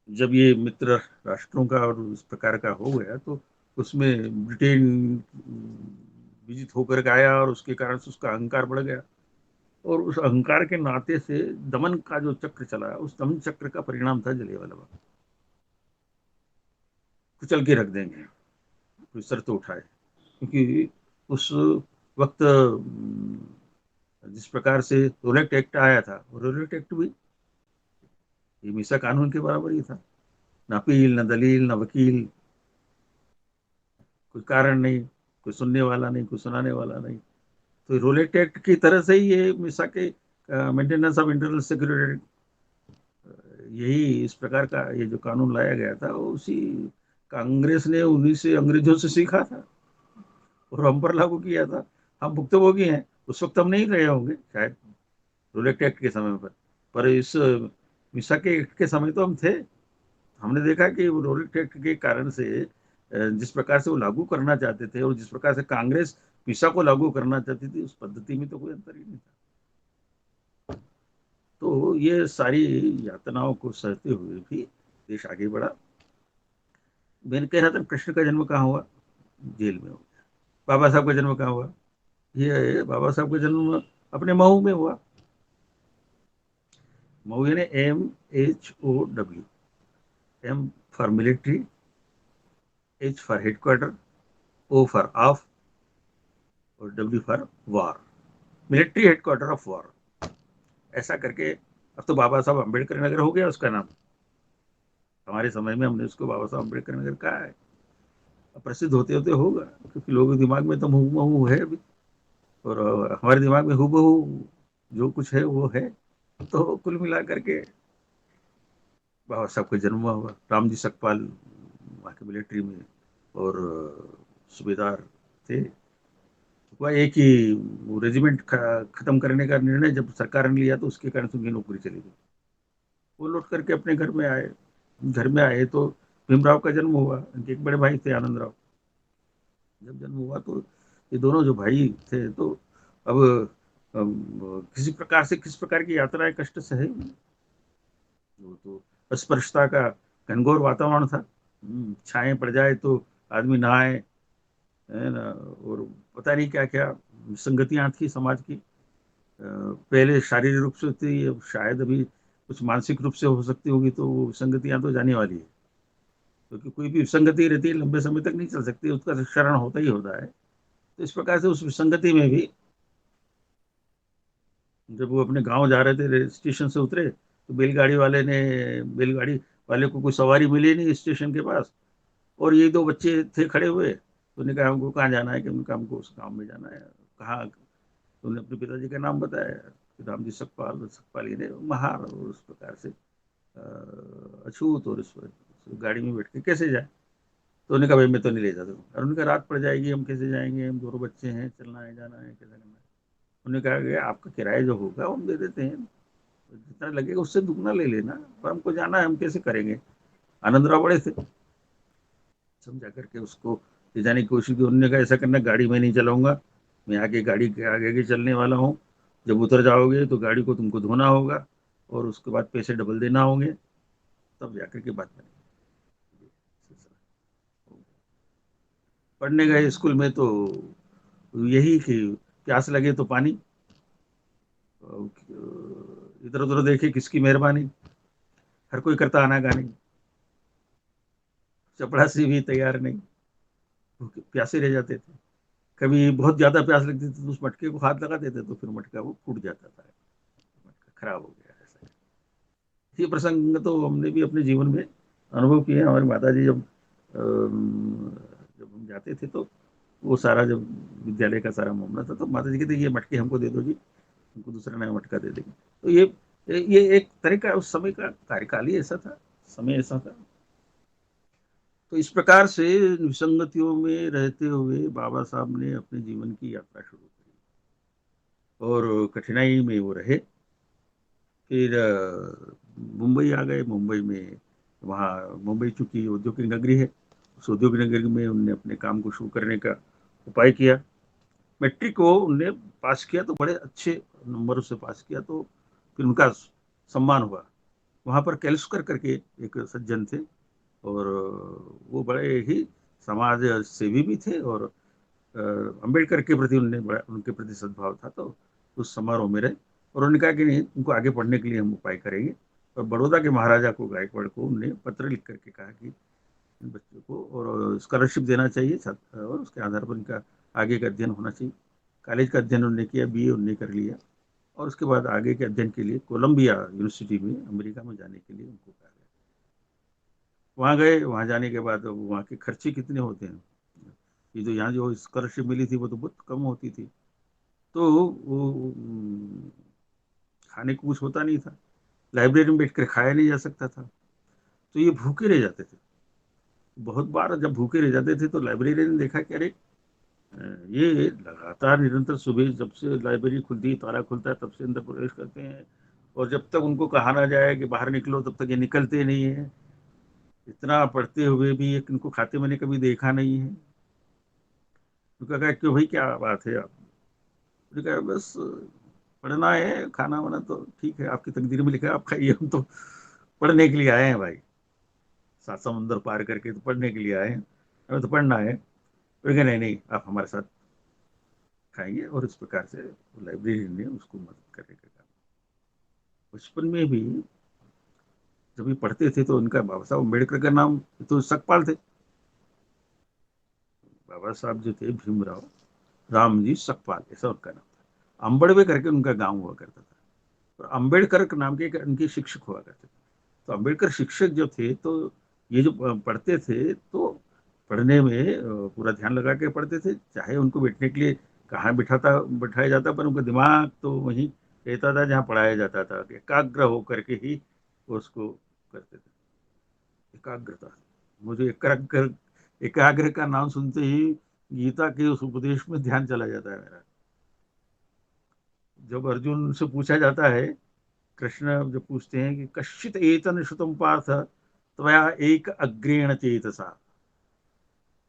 जब ये मित्र राष्ट्रों का और इस प्रकार का हो गया, तो उसमें ब्रिटेन विजित होकर के आया और उसके कारण से उसका अहंकार बढ़ गया। और उस अहंकार के नाते से दमन का जो चक्र चला, उस दमन चक्र का परिणाम था जलियांवाला बाग। कुचल के रख देंगे, कोई शर्त उठाए, क्योंकि उस वक्त जिस प्रकार से रोलेट एक्ट आया था, रोलेट एक्ट भी ये मीसा कानून के बराबर ही था। न अपील, न दलील, न वकील, कोई कारण नहीं, कोई सुनने वाला नहीं, कोई सुनाने वाला नहीं। तो रोलेट एक्ट की तरह से ही ये मीसा के मेंटेनेंस ऑफ इंटरनल सिक्योरिटी, यही इस प्रकार का ये जो कानून लाया गया था, वो उसी कांग्रेस ने उन्हीं से, अंग्रेजों से सीखा था और हम पर लागू किया था। हम भुक्तभोगी हैं। उस वक्त हम नहीं रहे होंगे शायद रोलेट एक्ट के समय पर इस मीसा के एक्ट के समय तो हम थे। हमने देखा कि रोलेट एक्ट के कारण से जिस प्रकार से वो लागू करना चाहते थे और जिस प्रकार से कांग्रेस मीसा को लागू करना चाहती थी, उस पद्धति में तो कोई अंतर ही नहीं था। तो ये सारी यातनाओं को सहते हुए भी देश आगे बढ़ा। मैंने कहना था, कृष्ण का जन्म कहाँ हुआ? जेल में हो गया। बाबा साहब का जन्म कहाँ हुआ? ये बाबा साहब का जन्म अपने मऊ में हुआ। मऊ यानी MHOW, M for military, H for headquarter, O for of और W for war, military headquarter of war. ऐसा करके अब तो बाबा साहब अम्बेडकर नगर हो गया उसका नाम। हमारे समय में हमने उसको बाबा साहब अम्बेडकर नगर कहा है। प्रसिद्ध होते होते होगा, क्योंकि लोगों के दिमाग में तो हूबहू है अभी, और हमारे दिमाग में हूबहू जो कुछ है वो है। तो कुल मिला करके बाबा साहब का जन्म हुआ। राम जी सकपाल वहाँ के मिलिट्री में और सूबेदार थे। हुआ एक ही रेजिमेंट खत्म करने का निर्णय जब सरकार ने लिया, तो उसके कारण से उनकी नौकरी चली गई। वो लौट करके अपने घर में आए। घर में आए तो भीमराव का जन्म हुआ। उनके एक बड़े भाई थे आनंद राव। जब जन्म हुआ तो ये दोनों जो भाई थे, तो अब किसी प्रकार से किस प्रकार की यात्राएं कष्ट सहे। वो तो अस्पृश्यता का घनघोर वातावरण था। छाएं पड़ जाए तो आदमी नहाए, है ना, और पता नहीं क्या क्या संगतियां थी समाज की। पहले शारीरिक रूप से थी, अब शायद अभी कुछ मानसिक रूप से हो सकती होगी। तो वो संगतियां तो जाने वाली है, क्योंकि कोई भी विसंगति रहती है लंबे समय तक नहीं चल सकती, उसका क्षरण होता ही होता है। तो इस प्रकार से उस विसंगति में भी जब वो अपने गांव जा रहे थे, स्टेशन से उतरे, तो बैलगाड़ी वाले को कोई सवारी मिली नहीं स्टेशन के पास। और ये दो बच्चे थे खड़े हुए, तो उन्होंने कहा हमको कहाँ जाना है? कि उनका हमको उस गाँव में जाना है। कहाँ? तो उन्होंने अपने पिताजी का नाम बताया, राम जी सकपाल। सकपाल ने महार, और उस प्रकार से अछूत, और इस गाड़ी में बैठ के कैसे जाए? तो उन्होंने कहा भाई मैं तो नहीं ले जाता हूँ। और उनका रात पड़ जाएगी, हम कैसे जाएंगे? हम दोनों बच्चे हैं, चलना है, जाना है, कैसे करना है? उन्होंने कहा कि आपका किराया जो होगा वो हम दे देते हैं, जितना लगेगा उससे दुगना ले लेना, पर हमको जाना है, हम कैसे करेंगे? आनंदराव बड़े थे, समझा करके उसको ले जाने की कोशिश की। उन्होंने कहा ऐसा करना, गाड़ी में नहीं चलाऊंगा, मैं आगे गाड़ी के आगे आगे चलने वाला हूँ। जब उतर जाओगे तो गाड़ी को तुमको धोना होगा और उसके बाद पैसे डबल देना होंगे, तब जाकर के बात बनेगी। पढ़ने गए स्कूल में तो यही कि प्यास लगे तो पानी, इधर उधर देखे किसकी मेहरबानी, हर कोई करता आनाकानी, चपड़ासी भी तैयार नहीं, प्यासे रह जाते थे। कभी बहुत ज्यादा प्यास लगती थी तो उस मटके को हाथ लगा देते तो फिर मटका वो फूट जाता था, मटका खराब हो गया। ऐसा ये प्रसंग तो हमने भी अपने जीवन में अनुभव किए। हमारी माता जी जब हम जाते थे तो वो सारा जब विद्यालय का सारा मामला था तो माता जी कहते ये मटके हमको दे दो जी, उनको दूसरा नया मटका दे देंगे। तो ये एक तरह का उस समय का कार्यकाल ही ऐसा था, समय ऐसा था। तो इस प्रकार से विसंगतियों में रहते हुए बाबा साहब ने अपने जीवन की यात्रा शुरू की और कठिनाई में वो रहे। फिर मुंबई आ गए। मुंबई में वहाँ मुंबई चूंकि औद्योगिक नगरी है, उस औद्योगिक नगरी में उनने अपने काम को शुरू करने का उपाय किया। मैट्रिक को उनने पास किया तो बड़े अच्छे नंबरों से पास किया, तो फिर उनका सम्मान हुआ। वहाँ पर केलस्कर करके एक सज्जन थे और वो बड़े ही समाज सेवी भी थे और अम्बेडकर के प्रति उनके प्रति सद्भाव था। तो उस समारोह में रहे और उन्होंने कहा कि नहीं, उनको आगे पढ़ने के लिए हम उपाय करेंगे। और बड़ौदा के महाराजा को, गायकवाड़ को, उनने पत्र लिख करके कहा कि इन बच्चों को और स्कॉलरशिप देना चाहिए छात्र, और उसके आधार पर इनका आगे का अध्ययन होना चाहिए। कॉलेज का अध्ययन उन्होंने किया, बीए उन्होंने कर लिया और उसके बाद आगे के अध्ययन के लिए कोलंबिया यूनिवर्सिटी में अमेरिका में जाने के लिए उनको कहा गया। वहाँ गए। वहाँ जाने के बाद वहाँ के खर्चे कितने होते हैं, ये जो यहाँ जो स्कॉलरशिप मिली थी वो तो बहुत कम होती थी, तो वो खाने को कुछ होता नहीं था, लाइब्रेरी में बैठ कर खाया नहीं जा सकता था, तो ये भूखे रह जाते थे। बहुत बार जब भूखे रह जाते थे तो लाइब्रेरियन ने देखा कि अरे ये लगातार निरंतर सुबह जब से लाइब्रेरी खुलती है, ताला खुलता है, तब से अंदर प्रवेश करते हैं और जब तक उनको कहा ना जाए कि बाहर निकलो तब तक ये निकलते नहीं है। इतना पढ़ते हुए भी एक इनको खाते मैंने कभी देखा नहीं है। तो कहा क्यों भाई, क्या बात है? आप कहा बस पढ़ना है, खाना वाना तो ठीक है, आपकी तकदीर में लिखा है, आप खाइए, हम तो पढ़ने के लिए आए हैं भाई, सात समुंदर पार करके तो पढ़ने के लिए आए हैं, हमें तो पढ़ना है। तो नहीं नहीं, आप हमारे साथ खाएंगे। और इस प्रकार से लाइब्रेरी ने उसको मदद करने का काम। बचपन में भी जब ये पढ़ते थे तो उनका बाबा साहब अम्बेडकर का नाम तो सकपाल थे। बाबा साहब जो थे भीमराव रामजी सकपाल, ऐसा उनका नाम था। अम्बेडकर करके उनका गांव हुआ करता था और अम्बेडकर के नाम के उनके शिक्षक हुआ करते थे। तो अम्बेडकर शिक्षक जो थे, तो ये जो पढ़ते थे तो पढ़ने में पूरा ध्यान लगा के पढ़ते थे, चाहे उनको बैठने के लिए कहाँ बिठाया जाता, पर उनका दिमाग तो वहीं रहता था जहाँ पढ़ाया जाता था। एकाग्र होकर के ही वो उसको करते थे। एकाग्रता, मुझे एकाग्र का नाम सुनते ही गीता के उस उपदेश में ध्यान चला जाता है मेरा। जब अर्जुन से पूछा जाता है, कृष्ण जब पूछते हैं कि कश्चित एतन श्रुतम पार्थ त्वया एक अग्रेण चेतसा,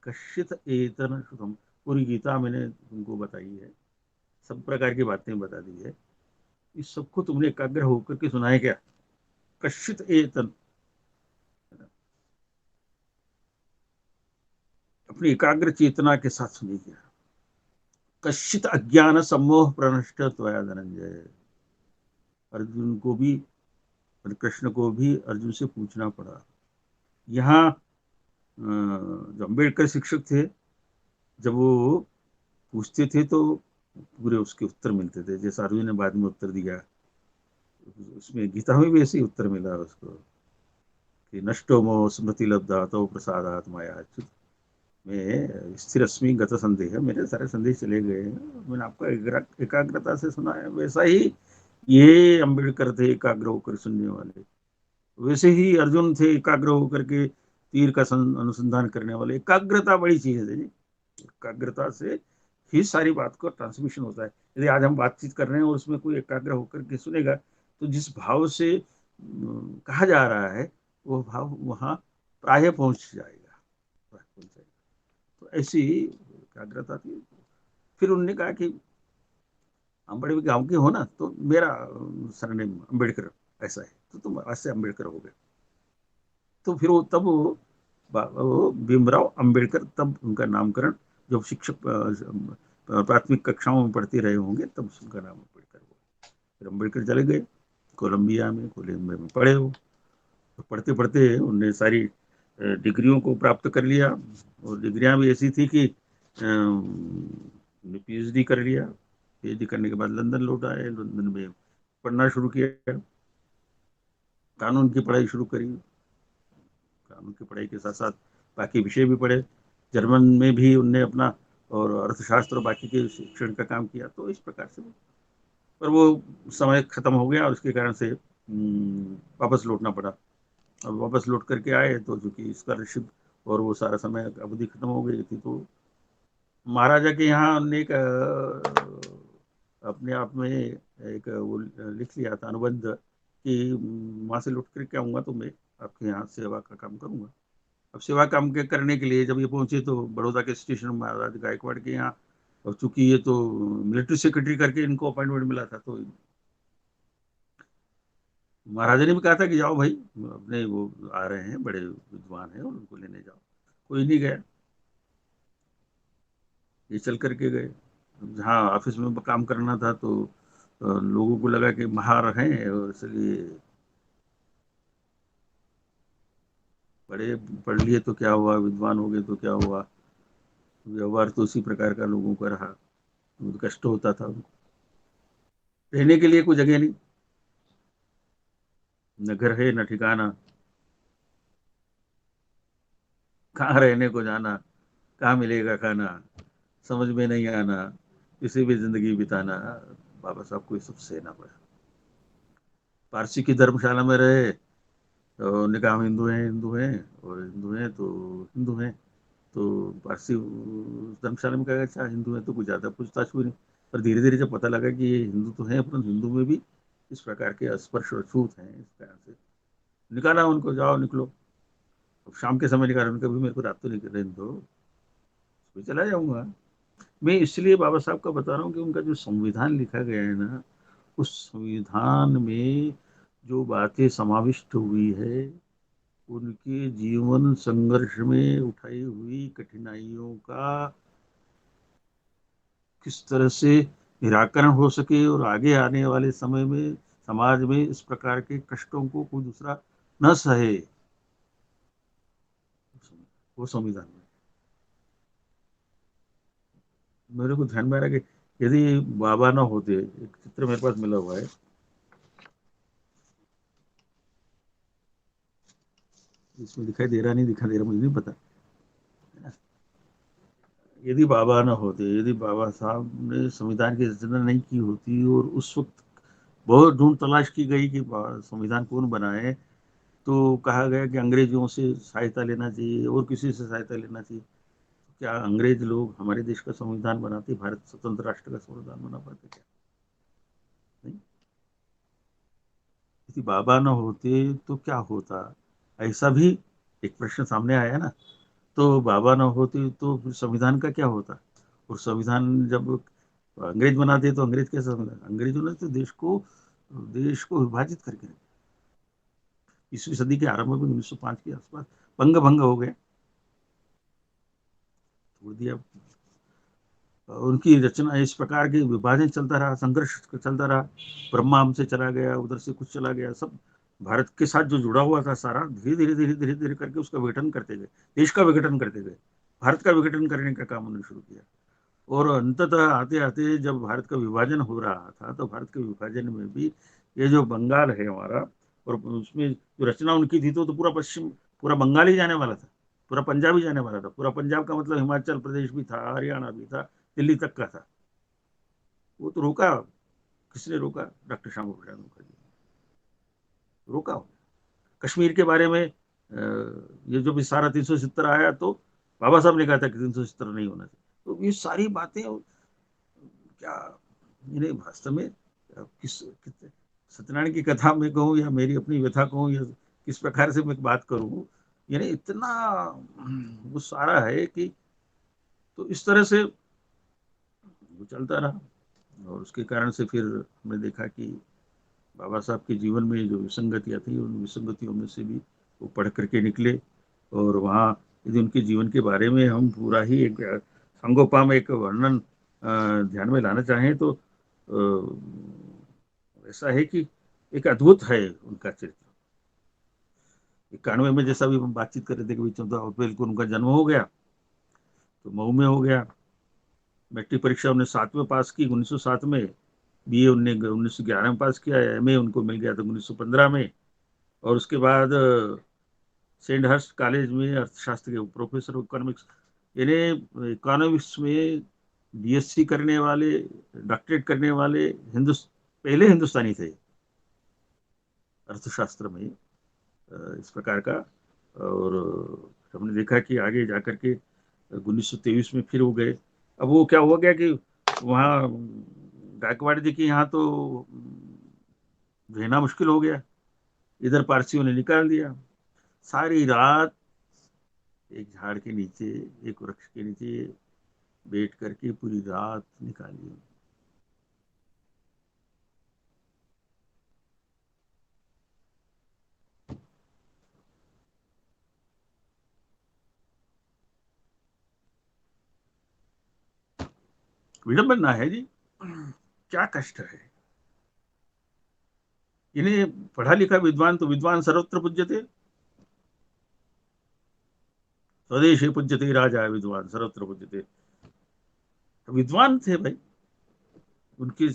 कश्चित एतन श्रुतम, पूरी गीता मैंने तुमको बताई है, सब प्रकार की बातें बता दी है, इस सबको तुमने एकाग्र होकर के सुना है क्या? कश्चित एतन, अपनी एकाग्र चेतना के साथ सुनी क्या? कश्चित अज्ञान सम्मोह प्रनष्ट त्वया धनंजय, अर्जुन को भी और कृष्ण को भी अर्जुन से पूछना पड़ा। यहाँ जो अम्बेडकर शिक्षक थे, जब वो पूछते थे तो पूरे उसके उत्तर मिलते थे, जैसा अर्जुन ने बाद में उत्तर दिया, उसमें गीता में भी ऐसे ही उत्तर मिला उसको कि नष्टो मोह स्मृति लब्धा तो प्रसादात माया अच्युत, मैं स्थिर अस्मि गत संदेह, मेरे सारे संदेह चले गए हैं, मैंने आपका एकाग्रता से सुना है। वैसा ही ये अम्बेडकर थे, एकाग्र होकर सुनने वाले। वैसे ही अर्जुन थे, एकाग्र होकर के तीर का अनुसंधान करने वाले। एकाग्रता बड़ी चीज है जी, एकाग्रता से ही सारी बात का ट्रांसमिशन होता है। यदि आज हम बातचीत कर रहे हैं और उसमें कोई एकाग्र होकर के सुनेगा, तो जिस भाव से कहा जा रहा है वो भाव वहां प्राय पहुंच जाएगा। तो ऐसी एकाग्रता थी। फिर उन्होंने कहा कि हम बड़े गांव के हो ना, तो मेरा सरनेम अम्बेडकर ऐसा है, तो तुम ऐसे अम्बेडकर हो गए। तो फिर वो तब वो भीमराव अम्बेडकर, तब उनका नामकरण, जब शिक्षक प्राथमिक कक्षाओं में पढ़ते रहे होंगे तब उनका नाम अम्बेडकर हुआ। फिर अम्बेडकर चले गए कोलंबिया में पढ़े हो। तो पढ़ते पढ़ते उनने सारी डिग्रियों को प्राप्त कर लिया और डिग्रियां भी ऐसी थी कि पीएचडी कर लिया। पीएचडी करने के बाद लंदन लौट आए, लंदन में पढ़ना शुरू किया, कानून की पढ़ाई शुरू करी। कानून की पढ़ाई के साथ साथ बाकी विषय भी पढ़े। जर्मन में भी उनने अपना और अर्थशास्त्र बाकी के शिक्षण का काम किया, तो इस प्रकार से। पर वो समय खत्म हो गया और उसके कारण से वापस लौटना पड़ा। अब वापस लौट करके आए तो चूंकि स्कॉलरशिप और वो सारा समय अवधि खत्म हो गई थी, तो महाराजा के यहाँ हमने एक अपने आप में एक वो लिख लिया था अनुबंध कि वहाँ से लौट करके आऊँगा तो मैं आपके यहाँ सेवा का काम करूँगा। अब सेवा काम के करने के लिए जब ये पहुंचे तो बड़ौदा के स्टेशन महाराज गायकवाड़ के यहाँ, और चूंकि ये तो मिलिट्री सेक्रेटरी करके इनको अपॉइंटमेंट मिला था, तो महाराजा ने भी कहा था कि जाओ भाई, अपने वो आ रहे हैं बड़े विद्वान हैं और उनको लेने जाओ। कोई नहीं गया, ये चल करके गए। जहाँ ऑफिस में काम करना था तो लोगों को लगा कि महार हैं और इसलिए बड़े पढ़ लिए तो क्या हुआ, विद्वान हो गए तो क्या हुआ, व्यवहार तो उसी प्रकार का लोगों का रहा, बहुत कष्ट होता था उनको। रहने के लिए कोई जगह नहीं, न घर है न ठिकाना, कहाँ रहने को जाना, कहाँ मिलेगा खाना, समझ में नहीं आना, किसी भी जिंदगी बिताना। बाबा साहब को ये सब सहना पड़ा। पारसी की धर्मशाला में रहे तो उन्होंने कहा हम हिंदू हैं, हिंदू हैं, और हिंदू हैं तो हिंदू हैं। तो पारसी धर्मशाला में कहा अच्छा हिंदू हैं, तो कुछ ज़्यादा पूछताछ हुई नहीं। पर धीरे धीरे जब पता लगा कि ये हिंदू तो हैं, परंतु हिंदू में भी इस प्रकार के अस्पर्श और छूत हैं, इस तरह से निकाला उनको, जाओ निकलो। अब शाम के समय निकाला उनका भी, मेरे को रात तो निकल रहने दो, तो चला जाऊंगा मैं। इसलिए बाबा साहब का बता रहा हूँ कि उनका जो संविधान लिखा गया है ना, उस संविधान में जो बातें समाविष्ट हुई है, उनके जीवन संघर्ष में उठाई हुई कठिनाइयों का किस तरह से निराकरण हो सके और आगे आने वाले समय में समाज में इस प्रकार के कष्टों को कोई दूसरा न सहे, वो संविधान में मेरे को ध्यान में आ रहा है कि यदि बाबा ना होते, एक चित्र मेरे पास मिला हुआ है, इसमें दिखाई दे रहा नहीं दिखाई दे रहा मुझे नहीं पता। यदि बाबा ना होते, यदि बाबा साहब ने संविधान की रचना नहीं की होती और उस वक्त बहुत ढूंढ तलाश की गई कि संविधान कौन बनाए, तो कहा गया कि अंग्रेजों से सहायता लेना चाहिए और किसी से सहायता लेना चाहिए। क्या अंग्रेज लोग हमारे देश का संविधान बनाते, भारत स्वतंत्र राष्ट्र का संविधान बना पाते क्या? नहीं। यदि बाबा न होते तो क्या होता, ऐसा भी एक प्रश्न सामने आया ना। तो बाबा न होते तो फिर संविधान का क्या होता? और संविधान जब अंग्रेज बनाते तो अंग्रेज कैसा संविधान? अंग्रेजों ने तो देश को विभाजित करके 20वीं सदी के आरंभ में 1905 के आसपास बंग भंग हो गया, छोड़ दिया। उनकी रचना इस प्रकार के विभाजन चलता रहा, संघर्ष चलता रहा। ब्रह्मा हमसे चला गया, उधर से कुछ चला गया, सब भारत के साथ जो जुड़ा हुआ था सारा धीरे धीरे धीरे धीरे धीरे करके उसका विघटन करते गए, देश का विघटन करते गए, भारत का विघटन करने का काम उन्होंने शुरू किया। और अंततः आते आते जब भारत का विभाजन हो रहा था, तो भारत के विभाजन में भी ये जो बंगाल है हमारा, और उसमें जो रचना उनकी थी तो पूरा पश्चिम, पूरा बंगाल ही जाने वाला था, पूरा पंजाब ही जाने वाला था। पूरा पंजाब का मतलब हिमाचल प्रदेश भी था, हरियाणा भी था, दिल्ली तक का था। वो तो रोका, किसने रोका? डॉक्टर श्यामा प्रसाद मुखर्जी ने रोका। कश्मीर के बारे में ये जो भी सारा 370 आया, तो बाबा साहब ने कहा था कि 370 नहीं होना चाहिए। तो ये सारी बातें क्या इन्हें वास्तव में सत्यनारायण की कथा में कहूँ या मेरी अपनी व्यथा कहूँ या किस प्रकार से मैं बात करूँ, यानी इतना वो सारा है कि, तो इस तरह से वो चलता रहा। और उसके कारण से फिर हमने देखा कि बाबा साहब के जीवन में जो विसंगतियाँ थी, उन विसंगतियों में से भी वो पढ़ करके निकले। और वहाँ यदि उनके जीवन के बारे में हम पूरा ही एक संगोपांग एक वर्णन ध्यान में लाना चाहें तो ऐसा है कि एक अद्भुत है उनका चरित्र। 91 में जैसा भी हम बातचीत कर रहे थे कि 14 अप्रैल को उनका जन्म हो गया, तो मऊ में हो गया। मैट्रिक परीक्षा उन्हें 7 में पास की 1907 में, बीए उन्होंने 1911 में पास किया, एमए उनको मिल गया था 1915 में। और उसके बाद सेंट हर्स्ट कॉलेज में अर्थशास्त्र के प्रोफेसर इकोनॉमिक्स यानी इकोनॉमिक्स में बीएससी करने वाले, डॉक्टरेट करने वाले पहले हिंदुस्तानी थे अर्थशास्त्र में, इस प्रकार का। और हमने देखा कि आगे जाकर के 1923 में फिर वो गए। अब वो क्या हुआ, गया कि वहाँ गायकवाड़ जी के यहाँ तो रहना मुश्किल हो गया, इधर पारसियों ने निकाल दिया। सारी रात एक झाड़ के नीचे, एक वृक्ष के नीचे बैठ करके पूरी रात निकाली। विडंबना है जी, क्या कष्ट है। इन्हें पढ़ा लिखा विद्वान तो विद्वान सर्वत्र पूज्यते, स्वदेशे पूज्यते राजा विद्वान सर्वत्र पूज्यते। विद्वान थे भाई, उनके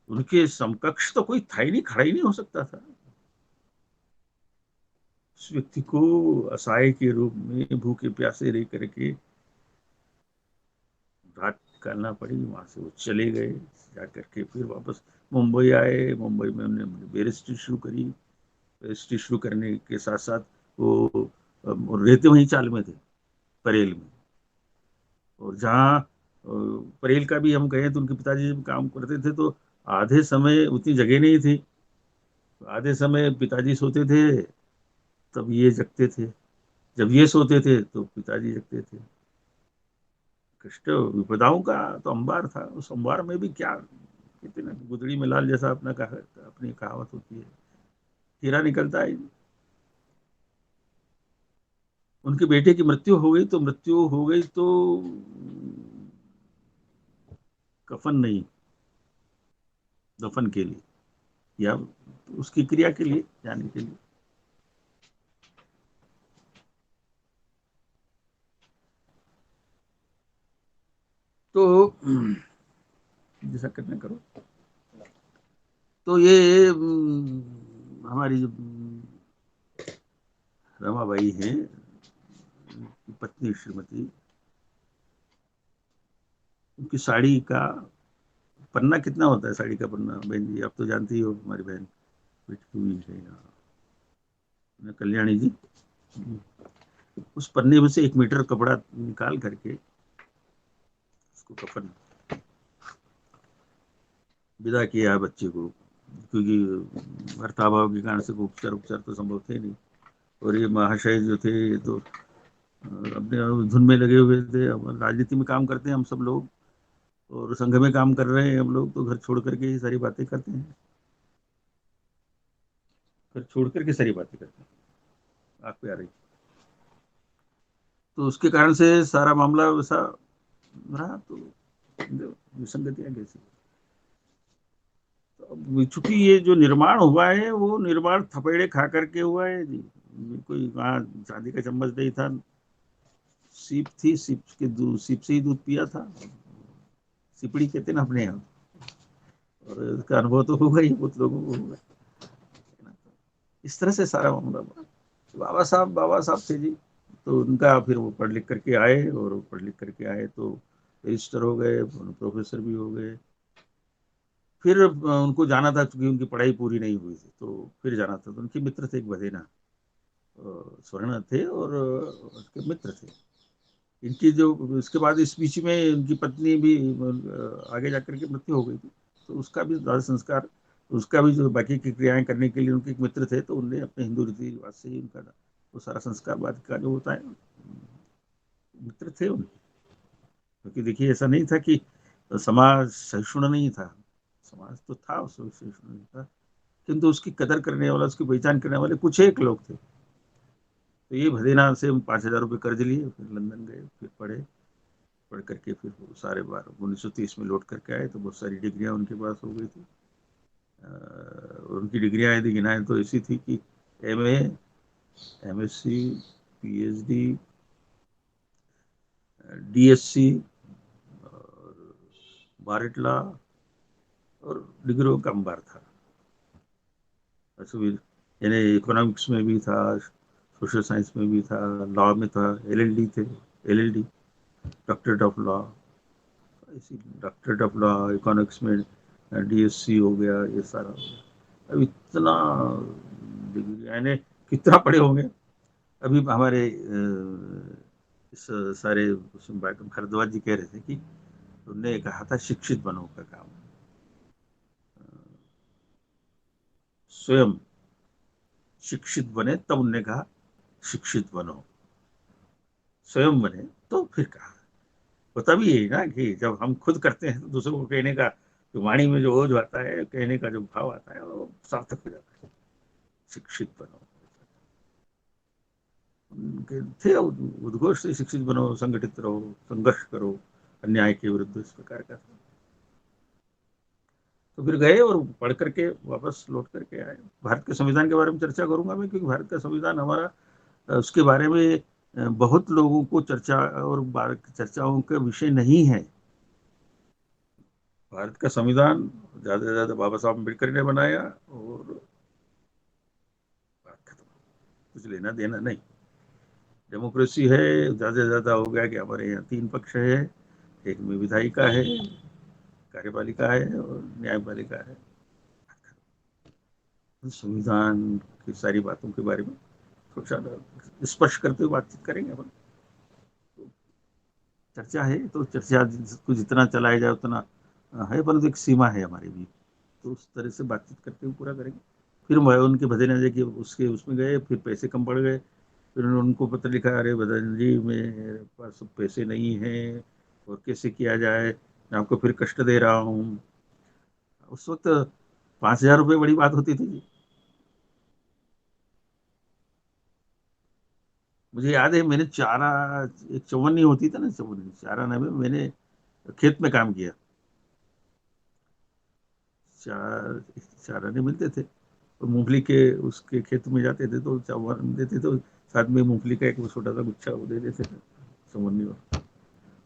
उनके समकक्ष तो कोई था ही नहीं, खड़ा ही नहीं हो सकता था। उस व्यक्ति को असहाय के रूप में भूखे प्यासे रह करके रात निकालना पड़ी। वहां से वो चले गए, जाकर के फिर वापस मुंबई आए। मुंबई में उन्होंने बैरिस्ट्री शुरू करी। बैरिस्ट्री शुरू करने के साथ साथ वो रहते वहीं चाल में थे, परेल में। और जहाँ परेल का भी हम गए तो उनके पिताजी जब काम करते थे तो आधे समय उतनी जगह नहीं थी, आधे समय पिताजी सोते थे तब ये जगते थे, जब ये सोते थे तो पिताजी जगते थे। कष्ट विपदाओं का तो अंबार था। उस अंबार में भी क्या कहते ना, गुदड़ी में लाल जैसा अपना अपनी कहावत होती है, हीरा निकलता है। उनके बेटे की मृत्यु हो गई तो कफन नहीं, दफन के लिए या उसकी क्रिया के लिए जाने के लिए। तो जैसा करना करो। तो ये हमारी जो रमाबाई हैं, पत्नी श्रीमती, उनकी साड़ी का पन्ना कितना होता है, साड़ी का पन्ना बहन जी आप तो जानती हो, हमारी बहन बैठी हुई है यहाँ, कल्याणी जी। उस पन्ने में से 1 मीटर कपड़ा निकाल करके उसको कफन विदा किया बच्चे को, क्योंकि भर्ताभाव के कारण से उपचार उपचार तो संभव थे नहीं। और ये महाशय जो थे ये तो अपने धुन में लगे हुए थे। राजनीति में काम करते हैं हम सब लोग, और संघ में काम कर रहे हैं हम लोग, तो घर छोड़ करके ये सारी बातें करते हैं, घर छोड़ करके सारी बातें करते हैं। आग पे आ रही, तो उसके कारण से सारा मामला वैसा रहा। तो विसंगतियां कैसी। तो चूंकि ये जो निर्माण हुआ है वो निर्माण थपेड़े खा करके हुआ है जी। कोई वहाँ चांदी का चम्मच नहीं था, सीप थी, सीप से ही दूध पिया था। सिपड़ी कहते ना अपने यहाँ, और इसका अनुभव तो होगा ही, बहुत लोगों को होगा। इस तरह से सारा मामला। बाबा साहब थे जी, तो उनका फिर वो पढ़ लिख करके आए, और पढ़ लिख करके आए तो रजिस्टर हो गए, प्रोफेसर भी हो गए। फिर उनको जाना था, क्योंकि उनकी पढ़ाई पूरी नहीं हुई थी, तो फिर जाना था। तो उनके मित्र थे एक बधेना स्वर्ण थे, और उनके मित्र थे। इनकी जो इसके बाद इस बीच में इनकी पत्नी भी आगे जाकर के मृत्यु हो गई थी, तो उसका भी दाह संस्कार, उसका भी जो बाकी की क्रियाएं करने के लिए उनके एक मित्र थे, तो उनने अपने हिंदू रीति रिवाज से ही उनका वो सारा संस्कार बाद का जो होता है, मित्र थे उनके। क्योंकि देखिए ऐसा नहीं था कि समाज सहिष्णु नहीं था, समाज तो था, उसमें सहिष्णु नहीं था, किंतु उसकी कदर करने वाला, उसकी पहचान करने वाले कुछ एक लोग थे। तो ये भदेना से 5,000 रुपये कर्ज लिए, फिर लंदन गए, फिर पढ़े, पढ़ करके फिर वो सारे बार 1930 में लौट करके आए, तो बहुत सारी डिग्रियां उनके पास हो गई थी। उनकी डिग्रियां यदि गिनाएं तो ऐसी थी कि MA, MSc, PhD, DSc, और बारेट लॉ, और डिग्रियों का अंबार था। यानी इकोनॉमिक्स में भी था, सोशल साइंस में भी था, लॉ में था, LLD थे, LLD। Doctorate of law, doctorate of law, economics में DSc हो गया, ये सारा हो गया। अब इतना डिग्री यानी कितना पढ़े होंगे। अभी हमारे इस सारे भारद्वाज जी कह रहे थे कि उन्होंने कहा था शिक्षित बनो का काम, स्वयं शिक्षित बने, तब उनने कहा शिक्षित बनो, स्वयं बने तो फिर कहा। वो तभी यही ना कि जब हम खुद करते हैं तो दूसरों को कहने का जो वाणी में जो ओज आता है, कहने का जो भाव आता है, वो सार्थक हो जाता है। शिक्षित बनो, उनके थे उद्घोष से, शिक्षित बनो, संगठित रहो, संघर्ष करो, अन्याय के विरुद्ध, इस प्रकार का। तो फिर गए और पढ़ करके वापस लौट करके आए। भारत के संविधान के बारे में चर्चा करूंगा मैं, क्योंकि भारत का संविधान हमारा उसके बारे में बहुत लोगों को चर्चा और चर्चाओं का विषय नहीं है। भारत का संविधान ज्यादा से ज्यादा बाबा साहब अम्बेडकर ने बनाया और बात खत्म, कुछ लेना देना नहीं। डेमोक्रेसी है, ज्यादा से ज्यादा हो गया कि हमारे यहाँ 3 पक्ष है, एक में विधायिका है, कार्यपालिका है और न्यायपालिका है। संविधान की सारी बातों के बारे में थोड़ा स्पष्ट करते हुए बातचीत करेंगे अपन। चर्चा है तो चर्चा को जितना चलाया जाए उतना है, परंतु एक सीमा है हमारी भी, तो उस तरह से बातचीत करते हुए पूरा करेंगे। फिर उनके भजन जी कि उसके उसमें गए, फिर पैसे कम पड़ गए, फिर उन्होंने उनको पत्र लिखा, अरे भजन जी मेरे पास पैसे नहीं हैं और कैसे किया जाए, मैं आपको फिर कष्ट दे रहा हूँ। उस वक्त 5,000 रुपये बड़ी बात होती थी। मुझे याद है मैंने चारा, एक चौवन्नी होती था ना, चौवन्नी चारा में मैंने खेत में काम किया। चारा नहीं मिलते थे तो मूंगफली के उसके खेत में जाते थे तो चावल देते, तो साथ में मूंगफली का एक छोटा सा गुच्छा वो दे देते थे चौवन्नी में।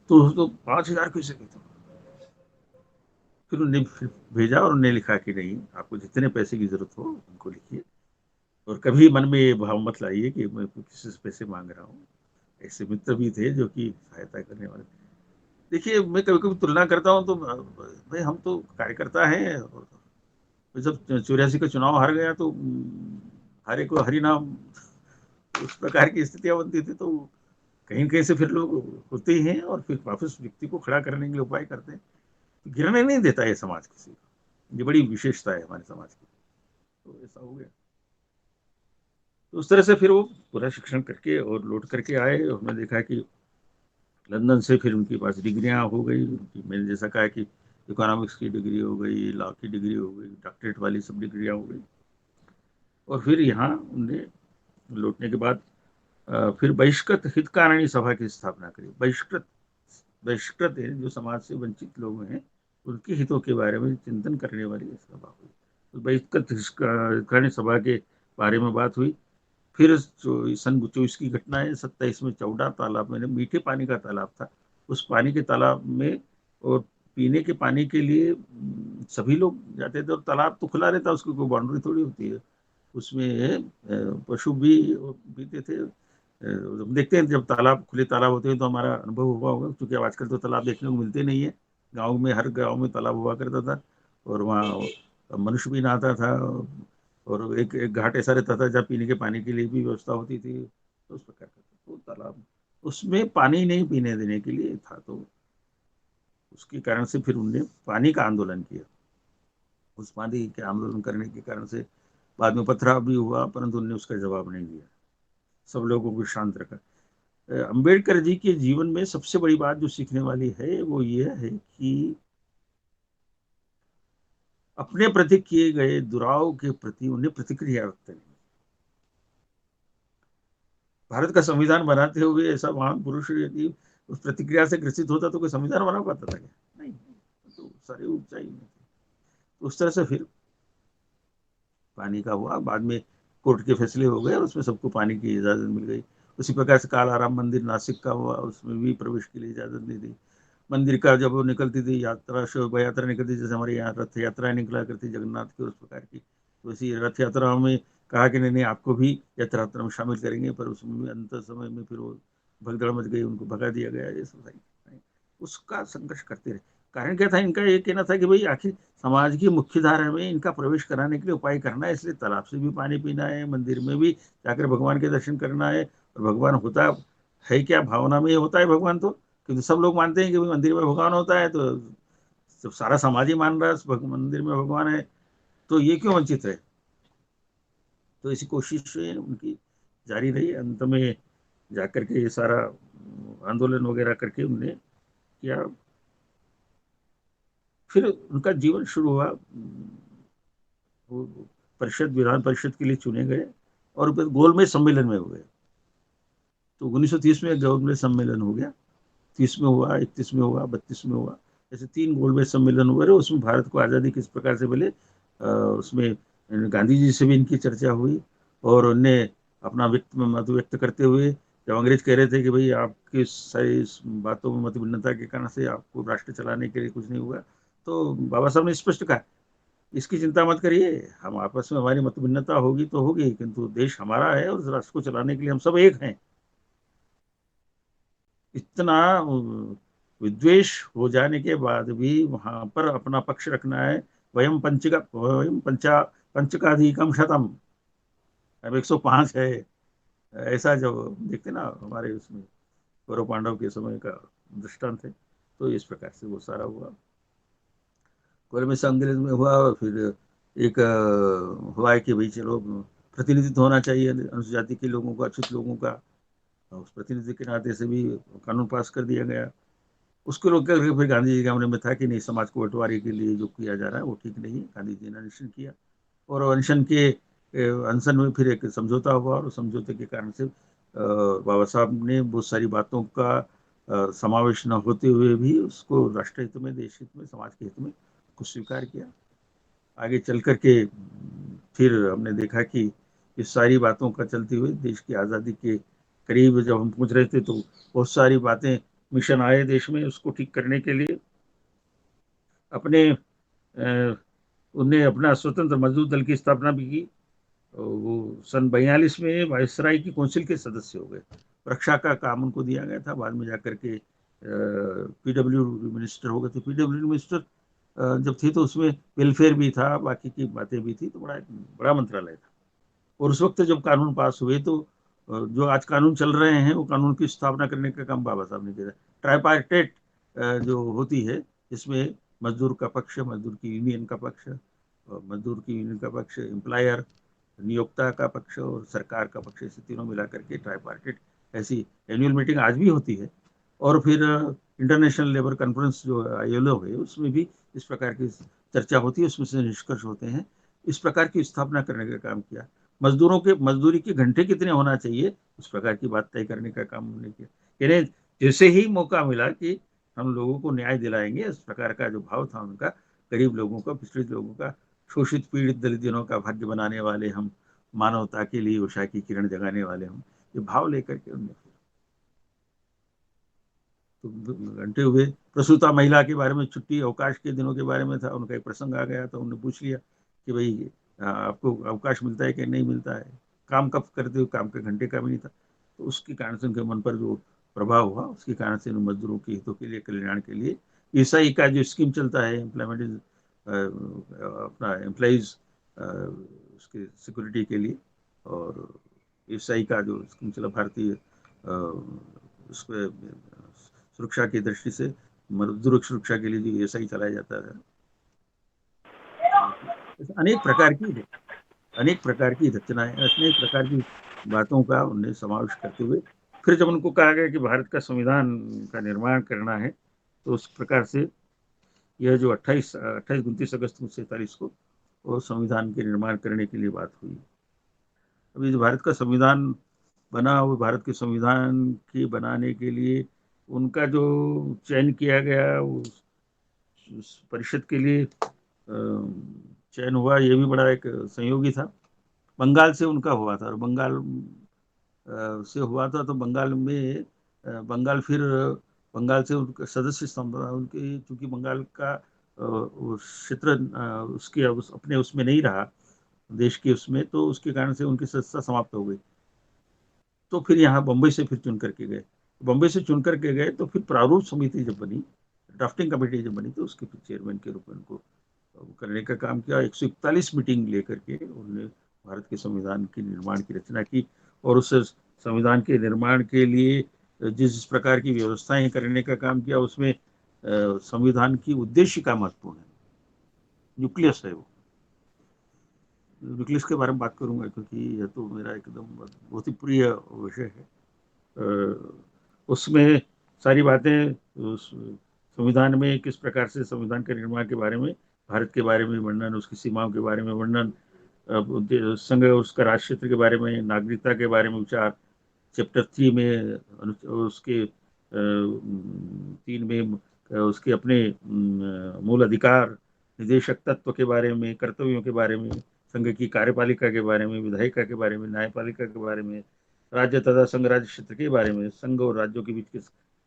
तो उसको 5,000 कैसे देते। फिर उन्हें फिर भेजा और उन्हें लिखा कि नहीं, आपको जितने पैसे की जरूरत हो उनको लिखिए और कभी मन में ये भाव मत लाइए कि मैं किसी से पैसे मांग रहा हूँ। ऐसे मित्र भी थे जो कि सहायता करने वाले। देखिए मैं कभी कभी तुलना करता हूँ तो भाई हम तो कार्यकर्ता हैं, जब 84 का चुनाव हार गया तो हरे को हरि नाम, उस प्रकार की स्थितियां बनती थी। तो कहीं कहीं से फिर लोग होते ही हैं और फिर वापस व्यक्ति को खड़ा करने के लिए उपाय करते हैं। तो गिरने नहीं देता है समाज किसी को, ये बड़ी विशेषता है हमारे समाज की। तो ऐसा हो गया। तो उस तरह से फिर वो पूरा शिक्षण करके और लौट करके आए और हमने देखा कि लंदन से फिर उनके पास डिग्रियां हो गई। मैंने जैसा कहा कि इकोनॉमिक्स की डिग्री हो गई, लॉ की डिग्री हो गई, डॉक्टरेट वाली सब डिग्रियां हो गई। और फिर यहाँ उनने लौटने के बाद फिर बहिष्कृत हितकारिणी सभा की स्थापना करी। बहिष्कृत बहिष्कृत जो समाज से वंचित लोग हैं उनके हितों के बारे में चिंतन करने वाली सभा हुई। तो बहिष्कृत हितकारिणी सभा के बारे में बात हुई। फिर सन 24 की घटना है। 27 में चौड़ा तालाब में, मीठे पानी का तालाब था, उस पानी के तालाब में और पीने के पानी के लिए सभी लोग जाते थे और तालाब तो खुला रहता, उसकी कोई बाउंड्री थोड़ी होती है। उसमें पशु भी पीते थे। देखते हैं जब तालाब खुले तालाब होते हैं तो हमारा अनुभव हुआ होगा, क्योंकि अब आजकल तो तालाब देखने को मिलते नहीं है। गाँव में हर गाँव में तालाब हुआ करता था और वहाँ मनुष्य भी नहाता था और एक घाट ऐसा रहता था जहाँ पीने के पानी के लिए भी व्यवस्था होती थी। तो उस प्रकार का तो तालाब, उसमें पानी नहीं पीने देने के लिए था, तो उसके कारण से फिर उनने पानी का आंदोलन किया। उस पानी के आंदोलन करने के कारण से बाद में पथराव भी हुआ, परंतु उन्होंने उसका जवाब नहीं दिया, सब लोगों को शांत रखा। अंबेडकर जी के जीवन में सबसे बड़ी बात जो सीखने वाली है वो ये है कि अपने प्रति किए गए दुराव के प्रति उन्हें प्रतिक्रिया व्यक्त करनी। भारत का संविधान बनाते हुए ऐसा महान पुरुष यदि उस प्रतिक्रिया से ग्रसित होता तो कोई संविधान बना पाता था क्या? नहीं, तो सारी ऊंचाई में थे। तो उस तरह से फिर पानी का हुआ, बाद में कोर्ट के फैसले हो गए और उसमें सबको पानी की इजाजत मिल गई। उसी प्रकार से कालाराम मंदिर नासिक का हुआ, उसमें भी प्रवेश के लिए इजाजत नहीं दी। मंदिर का जब वो निकलती थी यात्रा, शोभा यात्रा निकलती, जैसे हमारे यहाँ रथ यात्रा निकला करती जगन्नाथ की, उस प्रकार की, तो इसी रथ यात्राओं में कहा कि नहीं नहीं आपको भी यात्रा में शामिल करेंगे, पर उसमें भी अंत समय में फिर वो भगदड़ मच गई, उनको भगा दिया गया, ये सब सारी उसका संघर्ष करते रहे। कारण क्या था इनका? ये कहना था कि भाई आखिर समाज की मुख्य धारा में इनका प्रवेश कराने के लिए उपाय करना है, इसलिए तालाब से भी पानी पीना है, मंदिर में भी जाकर भगवान के दर्शन करना है। और भगवान होता है क्या? भावना में ही होता है भगवान। तो क्योंकि सब लोग मानते हैं कि भाई मंदिर में भगवान होता है, तो जब सारा समाज ही मान रहा है मंदिर में भगवान है, तो ये क्यों वंचित है? तो इसी कोशिश उनकी जारी रही। अंत में जाकर के ये सारा आंदोलन वगैरह करके उनने किया। फिर उनका जीवन शुरू हुआ। वो परिषद, विधान परिषद के लिए चुने गए और फिर गोलमेज सम्मेलन में हुए। तो 1930 में गोलमेज सम्मेलन हो गया, 30 में हुआ, 31 में हुआ, 32 में हुआ, ऐसे 3 गोलमेज सम्मेलन हुए। उसमें भारत को आज़ादी किस प्रकार से मिले, उसमें गांधी जी से भी इनकी चर्चा हुई। और उनने अपना मत व्यक्त करते हुए, जब अंग्रेज कह रहे थे कि भाई आपकी सारी बातों में मत भिन्नता के कारण से आपको राष्ट्र चलाने के लिए कुछ नहीं हुआ, तो बाबा साहब ने स्पष्ट कहा, इसकी चिंता मत करिए, हम आपस में हमारी मत भिन्नता होगी तो होगी, किंतु देश हमारा है और राष्ट्र को चलाने के लिए हम सब एक हैं। इतना विद्वेष हो जाने के बाद भी वहां पर अपना पक्ष रखना है। वयम पंचकाधिकम शतम, अब 105 है। ऐसा जब देखते ना हमारे उसमें कौरव पांडव के समय का दृष्टांत है। तो इस प्रकार से वो सारा हुआ। कौरव में अंग्रेज में हुआ। और फिर एक हुआ है कि भाई चलो प्रतिनिधित्व होना चाहिए अनुसूचित जाति के लोगों का, अछूत लोगों का। उस प्रतिनिधि के नाते से भी कानून पास कर दिया गया। उसको लोग फिर गांधी जी के हमने में था कि नहीं, समाज को बंटवारे के लिए जो किया जा रहा है वो ठीक नहीं है। गांधी जी ने अनशन किया और अनशन में फिर एक समझौता हुआ। और समझौते के कारण से बाबा साहब ने बहुत सारी बातों का समावेश न होते हुए भी उसको राष्ट्र हित में, देश हित में, समाज के हित में कुछ स्वीकार किया। आगे चल करके फिर हमने देखा कि इस सारी बातों का चलते हुए देश की आज़ादी के करीब जब हम पहुंच रहे थे, तो बहुत सारी बातें, मिशन आए देश में उसको ठीक करने के लिए। अपने उन्हें अपना स्वतंत्र मजदूर दल की स्थापना भी की। वो सन 42 में वायसराय की काउंसिल के सदस्य हो गए। रक्षा का काम उनको दिया गया था। बाद में जाकर के पीडब्ल्यू मिनिस्टर हो गए थे। पीडब्ल्यू मिनिस्टर जब थे तो उसमें वेलफेयर भी था, बाकी की बातें भी थी, तो बड़ा मंत्रालय था। और उस वक्त जब कानून पास हुए तो जो आज कानून चल रहे हैं वो कानून की स्थापना करने का काम बाबा साहब ने किया। ट्राइपार्टेट जो होती है, जिसमें मजदूर का पक्ष, मजदूर की यूनियन का पक्ष, मजदूर की यूनियन का पक्ष, एम्प्लॉयर, नियोक्ता का पक्ष और सरकार का पक्ष, ऐसे तीनों मिला करके ट्राइपार्टेट ऐसी एनुअल मीटिंग आज भी होती है। और फिर इंटरनेशनल लेबर कॉन्फ्रेंस जो ILO है, उसमें भी इस प्रकार की चर्चा होती है, उसमें से निष्कर्ष होते हैं। इस प्रकार की स्थापना करने का काम किया। मजदूरों के मजदूरी के घंटे कितने होना चाहिए, उस प्रकार की बात तय करने का काम हमने किया। यानी जैसे ही मौका मिला कि हम लोगों को न्याय दिलाएंगे, इस प्रकार का जो भाव था उनका, गरीब लोगों का, पिछड़ित लोगों का, शोषित पीड़ित दलित जनों का भाग्य बनाने वाले हम, मानवता के लिए उषा की किरण जगाने वाले हम, ये भाव लेकर के उन्होंने तो घंटे हुए। प्रसूता महिला के बारे में, छुट्टी अवकाश के दिनों के बारे में था, उनका एक प्रसंग आ गया तो उन्होंने पूछ लिया कि भाई आपको अवकाश मिलता है कि नहीं मिलता है, काम कब करते हो, काम के घंटे का भी नहीं था। तो उसके कारण से उनके मन पर जो प्रभाव हुआ, उसके कारण से मजदूरों के हितों के लिए, कल्याण के लिए ईसाई का जो स्कीम चलता है, एम्प्लॉयमेंट अपना एम्प्लॉइज उसके सिक्योरिटी के लिए, और ईसाई का जो स्कीम चला भारतीय उस पर सुरक्षा की दृष्टि से, मजदूर सुरक्षा के लिए जो ऐसा ही चलाया जाता है। अनेक प्रकार की रचनाएं, अनेक प्रकार की बातों का उन्हें समावेश करते हुए फिर जब उनको कहा गया कि भारत का संविधान का निर्माण करना है, तो उस प्रकार से यह जो 29 अगस्त 1947 को वो संविधान के निर्माण करने के लिए बात हुई। अभी जो भारत का संविधान बना, वो भारत के संविधान के बनाने के लिए उनका जो चयन किया गया, उस परिषद के लिए चयन हुआ, ये भी बड़ा एक संयोगी था। बंगाल से उनका हुआ था, और बंगाल से हुआ था तो बंगाल में बंगाल से उनका सदस्य उनके, चूंकि बंगाल का क्षेत्र उसके अपने उसमें नहीं रहा, देश के उसमें, तो उसके कारण से उनकी सदस्यता समाप्त हो गई। तो फिर यहाँ बम्बई से फिर चुन करके गए। बॉम्बे से चुन करके गए, तो फिर प्रारूप समिति जब बनी, ड्राफ्टिंग कमेटी जब बनी, तो उसके फिर चेयरमैन के रूप में उनको करने का काम किया। 141 मीटिंग लेकर के उन्होंने भारत के संविधान के निर्माण की रचना की, और उस संविधान के निर्माण के लिए जिस प्रकार की व्यवस्थाएं करने का काम किया, उसमें संविधान की उद्देश्य का महत्वपूर्ण है, न्यूक्लियस है वो। न्यूक्लियस के बारे में बात करूंगा, क्योंकि यह तो मेरा एकदम बहुत ही प्रिय विषय है। उसमें सारी बातें, उस संविधान में किस प्रकार से संविधान के निर्माण के बारे में, भारत के बारे में वर्णन, उसकी सीमाओं के बारे में वर्णन, संघ उसका राष्ट्र क्षेत्र के बारे में, नागरिकता के बारे में विचार, चैप्टर 3 में उसके 3 में उसके अपने मूल अधिकार, निदेशक तत्व के बारे में, कर्तव्यों के बारे में, संघ की कार्यपालिका के बारे में, विधायिका के बारे में, न्यायपालिका के बारे में, राज्य तथा संघ राज्य क्षेत्र के बारे में, संघ और राज्यों के बीच के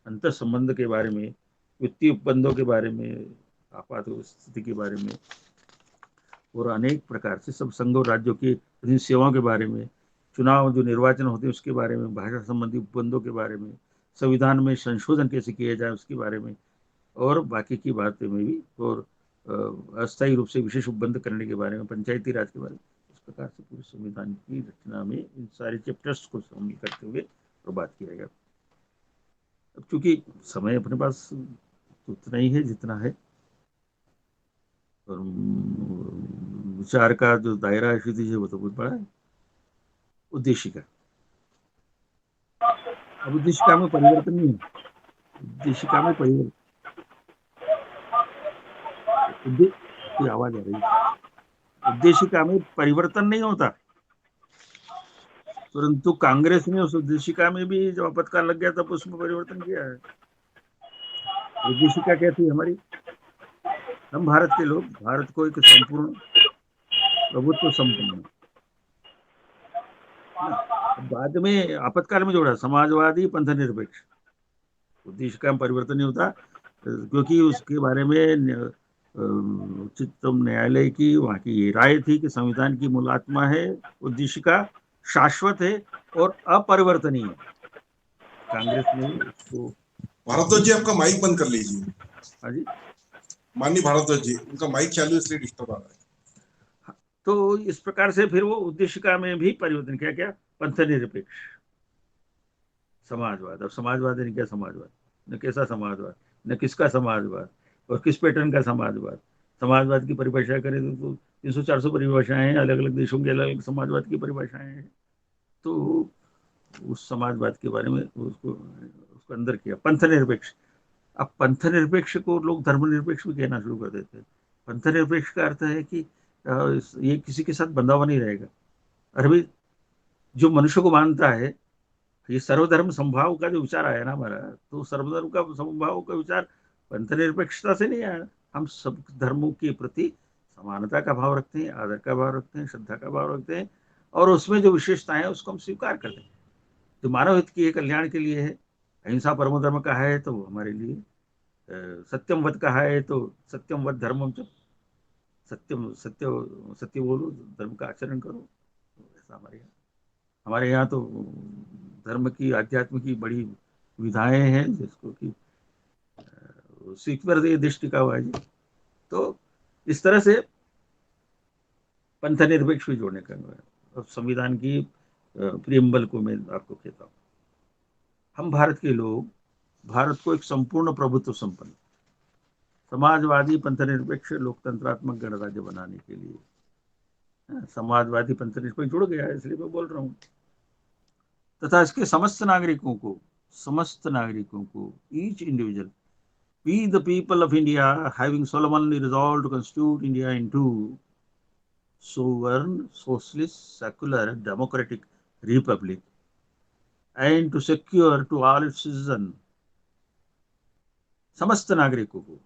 अंतर संबंध के बारे में, वित्तीय उपबंधों के बारे में, आपात स्थिति के बारे में, और अनेक प्रकार से सब संघ और राज्यों की विभिन्न सेवाओं के बारे में, चुनाव जो निर्वाचन होते हैं उसके बारे में, भाषा संबंधी उपबंधों के बारे में, संविधान में संशोधन कैसे किया जाए उसके बारे में, और बाकी की बातें में भी, और अस्थायी रूप से विशेष उपबंध करने के बारे में, पंचायती राज के बारे में। इस प्रकार से पूरे संविधान की रचना में इन सारे चैप्टर्स को शामिल करते हुए और बात किया गया। अब चूंकि समय अपने पास उतना ही है जितना है, और विचार का जो दायरा क्षितिज है वो तो बहुत बड़ा है। उद्देशिका, अब उद्देशिका में परिवर्तन नहीं है, उद्देशिका में परिवर्तन, कोई आवाज आ रही है, उद्देशिका में परिवर्तन नहीं होता, परंतु कांग्रेस ने उस उद्देशिका में भी जब आपातकाल लग गया तब उसमें परिवर्तन किया है। उद्देशिका क्या थी हमारी? हम भारत के लोग भारत को एक संपूर्ण प्रभुत्व संपन्न, बाद में आपातकाल में जोड़ा समाजवादी पंथ निरपेक्ष। उद्देशिका में परिवर्तन नहीं होता, क्योंकि उसके बारे में उच्चतम न्यायालय की वहां की ये राय थी कि संविधान की मूल आत्मा है, उद्देशिका शाश्वत है और अपरिवर्तनीय है। कांग्रेस ने उसको। भारद्वाज जी, आपका माइक बंद कर लीजिए। हाँ जी, माननीय भारद्वाज जी, उनका माइक चालू है इसलिए डिस्टर्ब आ रहा है। तो इस प्रकार से फिर वो उद्देशिका में भी परिवर्तन किया, क्या? पंथ निरपेक्ष समाजवाद। अब समाजवाद ने क्या समाजवाद, न कैसा समाजवाद, न किसका समाजवाद, और किस पैटर्न का समाजवाद। समाजवाद की परिभाषा करें तो 300-400 परिभाषाएं हैं, अलग अलग देशों के अलग अलग समाजवाद की परिभाषाएं हैं। तो उस समाजवाद के बारे में उसको अंदर किया पंथ निरपेक्ष। अब पंथ निरपेक्ष को लोग धर्मनिरपेक्ष भी कहना शुरू कर देते हैं। पंथ निरपेक्ष का अर्थ है कि ये किसी के साथ बंधा हुआ नहीं रहेगा। अरे भाई, जो मनुष्य को मानता है, ये सर्वधर्म समभाव का जो विचार आया ना हमारा, तो सर्वधर्म का समभाव का विचार पंथ निरपेक्षता से नहीं आया। हम सब धर्मों के प्रति समानता का भाव रखते हैं, आदर का भाव रखते हैं, श्रद्धा का भाव रखते हैं, और उसमें जो विशेषताएं हैं उसको हम स्वीकार करते हैं। जो मानव हित के कल्याण के लिए है, अहिंसा परमो धर्म का है तो हमारे लिए, सत्यम वध कहा है तो सत्यम वध धर्मम च, सत्यम सत्य सत्य बोलो, धर्म का आचरण करो। ऐसा हमारे यहाँ तो धर्म की, आध्यात्म की बड़ी विधाएं हैं, जिसको कि स्वीकार दृष्टि का हुआ है जी। तो इस तरह से पंथ निरपेक्ष भी जोड़ने का हुआ है। अब संविधान की प्रियम्बल को मैं आपको कहता हूँ, हम भारत के लोग भारत को एक संपूर्ण प्रभुत्व संपन्न समाजवादी पंथ निरपेक्ष लोकतंत्रात्मक गणराज्य बनाने के लिए, समाजवादी पंथ निरपेक्ष जुड़ गया है इसलिए मैं बोल रहा हूँ, तथा इसके समस्त नागरिकों को each individual, we the people of India having solemnly resolved to constitute India into sovereign socialist secular democratic republic and to secure to all its citizens, समस्त नागरिकों को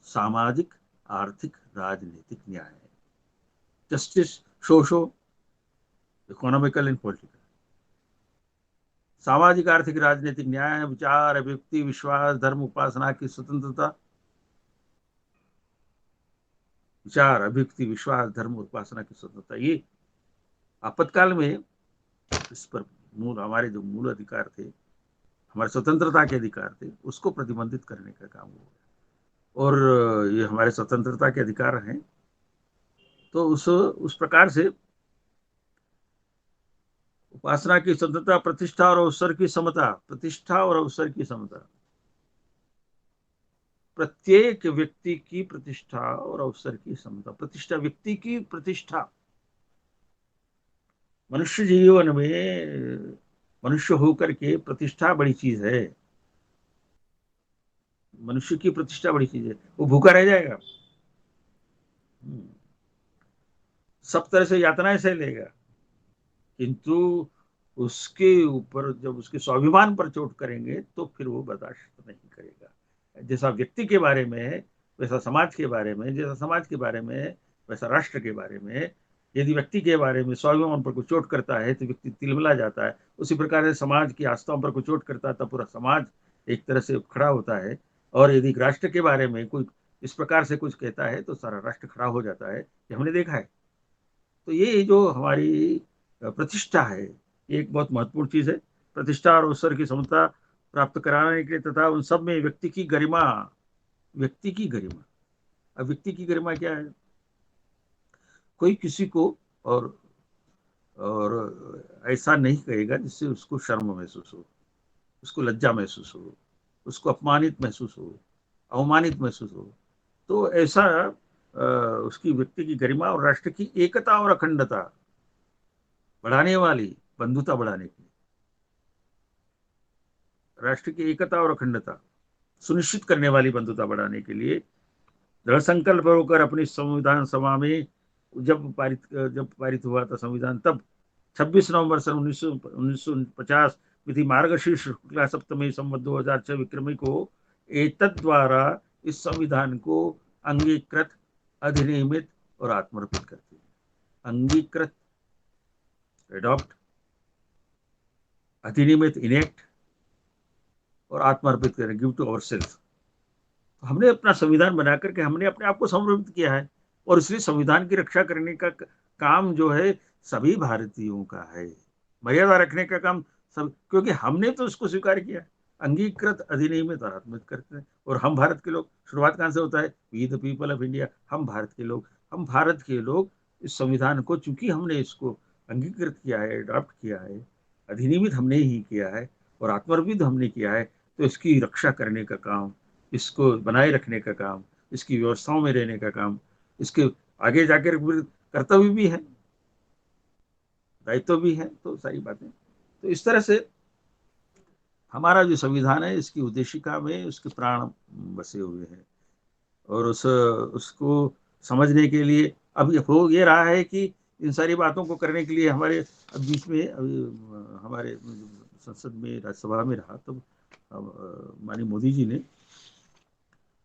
सामाजिक, आर्थिक, राजनीतिक न्याय, justice, socio economical and political, सामाजिक, आर्थिक, राजनीतिक न्याय, विचार, अभिव्यक्ति, विश्वास, धर्म, उपासना की स्वतंत्रता, विचार, अभिव्यक्ति, विश्वास, धर्म, उपासना की स्वतंत्रता, ये आपातकाल में इस पर हमारे जो मूल अधिकार थे, हमारे स्वतंत्रता के अधिकार थे, उसको प्रतिबंधित करने का काम हुआ। और ये हमारे स्वतंत्रता के अधिकार हैं, तो उस प्रकार से उपासना की स्वतंत्रता, प्रतिष्ठा और अवसर की समता, प्रतिष्ठा और अवसर की समता, प्रत्येक व्यक्ति की प्रतिष्ठा और अवसर की समता। प्रतिष्ठा, व्यक्ति की प्रतिष्ठा, मनुष्य जीवन में मनुष्य होकर के प्रतिष्ठा बड़ी चीज है। मनुष्य की प्रतिष्ठा बड़ी चीज है, वो भूखा रह जाएगा, सब तरह से यातनाएं सह लेगा, किंतु उसके ऊपर जब उसके स्वाभिमान पर चोट करेंगे तो फिर वो बर्दाश्त नहीं करेगा। जैसा व्यक्ति के बारे में है वैसा समाज के बारे में, जैसा समाज के बारे में वैसा राष्ट्र के बारे में। यदि व्यक्ति के बारे में स्वाभिमान पर कोई चोट करता है तो व्यक्ति तिलमिला जाता है, उसी प्रकार से समाज की आस्थाओं पर कोई चोट करता है तो पूरा समाज एक तरह से खड़ा होता है। और यदि राष्ट्र के बारे में कोई इस प्रकार से कुछ कहता है तो सारा राष्ट्र खड़ा हो जाता है, ये हमने देखा है। तो ये जो हमारी प्रतिष्ठा है, ये एक बहुत महत्वपूर्ण चीज है। प्रतिष्ठा और अवसर की समता प्राप्त कराने के लिए तथा उन सब में व्यक्ति की गरिमा, व्यक्ति की गरिमा। अब व्यक्ति की गरिमा क्या है? कोई किसी को और ऐसा नहीं कहेगा जिससे उसको शर्म महसूस हो, उसको लज्जा महसूस हो, उसको अपमानित महसूस हो, अवमानित महसूस हो। तो ऐसा उसकी व्यक्ति की गरिमा और राष्ट्र की एकता और अखंडता बढ़ाने वाली, बंधुता बढ़ाने की, राष्ट्र की एकता और अखंडता सुनिश्चित करने वाली बंधुता बढ़ाने के लिए दृढ़ संकल्प होकर अपनी संविधान सभा में जब पारित हुआ था संविधान, तब 26 नवंबर सन 1950 विधि मार्गशीर्ष शुक्ला सप्तमी संवत 2006 विक्रमी को एतद् द्वारा इस संविधान को अंगीकृत, अधिनियमित और आत्मर्पित करती है। अंगीकृत, एडॉप्ट, अधिनियमित, इनेक्ट, और आत्मर्पित करें, गिव टू अवर सेल्फ। हमने अपना संविधान बना करके हमने अपने आप को समर्पित किया है, और इसलिए संविधान की रक्षा करने का काम जो है सभी भारतीयों का है। मर्यादा रखने का काम सब, क्योंकि हमने तो इसको स्वीकार किया। अंगीकृत, अधिनियमित और आत्मर्पित करते हैं। और हम भारत के लोग, शुरुआत कहां से होता है? We the people of India, हम भारत के लोग। हम भारत के लोग इस संविधान को, चूंकि हमने इसको अंगीकृत किया है, अडॉप्ट किया है, अधिनियमित हमने ही किया है और आत्मर्पित हमने किया है, तो इसकी रक्षा करने का काम, इसको बनाए रखने का काम, इसकी व्यवस्थाओं में रहने का काम, इसके आगे जाकर कर्तव्य भी है, दायित्व भी है। तो सारी बातें, तो इस तरह से हमारा जो संविधान है इसकी उद्देशिका में उसके प्राण बसे हुए हैं। और उसको समझने के लिए अब हो ये रहा है कि इन सारी बातों को करने के लिए हमारे बीच में हमारे संसद में, राज्यसभा में रहा, तब माननीय मोदी जी ने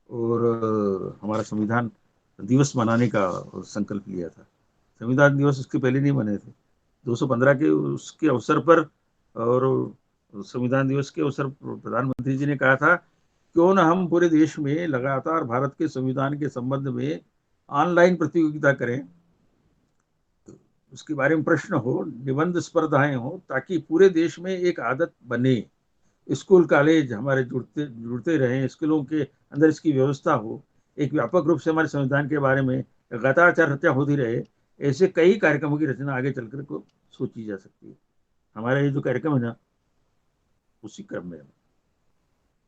और हमारा संविधान दिवस मनाने का संकल्प लिया था। संविधान दिवस उसके पहले नहीं मने थे, 215 के उसके अवसर पर, और संविधान दिवस के अवसर पर प्रधानमंत्री जी ने कहा था क्यों ना हम पूरे देश में लगातार भारत के संविधान के संबंध में ऑनलाइन प्रतियोगिता करें, उसके बारे में प्रश्न हो, निबंध स्पर्धाएं हो, ताकि पूरे देश में एक आदत बने। स्कूल कॉलेज हमारे जुड़ते रहें, स्कूलों के अंदर इसकी व्यवस्था हो, एक व्यापक रूप से हमारे संविधान के बारे में लगातार चर्चा होती रहे। ऐसे कई कार्यक्रमों की रचना आगे चलकर को सोची जा सकती है। हमारा ये जो कार्यक्रम है ना, उसी क्रम में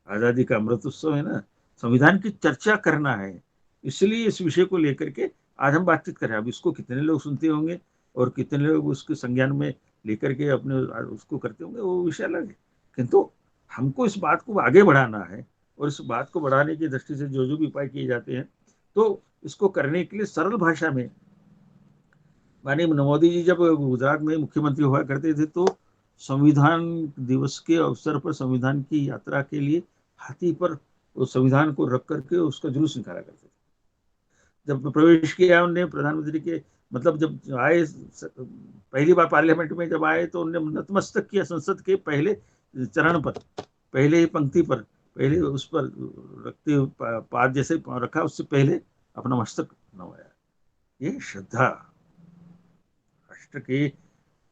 आजादी का अमृत उत्सव है ना, संविधान की चर्चा करना है, इसलिए इस विषय को लेकर के आज हम बातचीत कर रहे हैं। अब इसको कितने लोग सुनते होंगे और कितने लोग उसके संज्ञान में लेकर के अपने उसको करते होंगे, वो विषय अलग है। किंतु हमको इस बात को आगे बढ़ाना है, और इस बात को बढ़ाने की दृष्टि से जो भी उपाय किए जाते हैं, तो इसको करने के लिए सरल भाषा में, माननीय मोदी जी जब गुजरात में मुख्यमंत्री हुआ करते थे तो संविधान दिवस के अवसर पर संविधान की यात्रा के लिए हाथी पर उस संविधान को रख करके उसका जुलूस निकाला करते थे। जब प्रवेश किया उनने प्रधानमंत्री के, मतलब जब आए पहली बार पार्लियामेंट में जब आए, तो उन्होंने नतमस्तक किया संसद के पहले चरण पर, पहले ही पंक्ति पर, पहले उस पर रखते हुए पाद जैसे रखा, उससे पहले अपना मस्तक नवाया। ये श्रद्धा,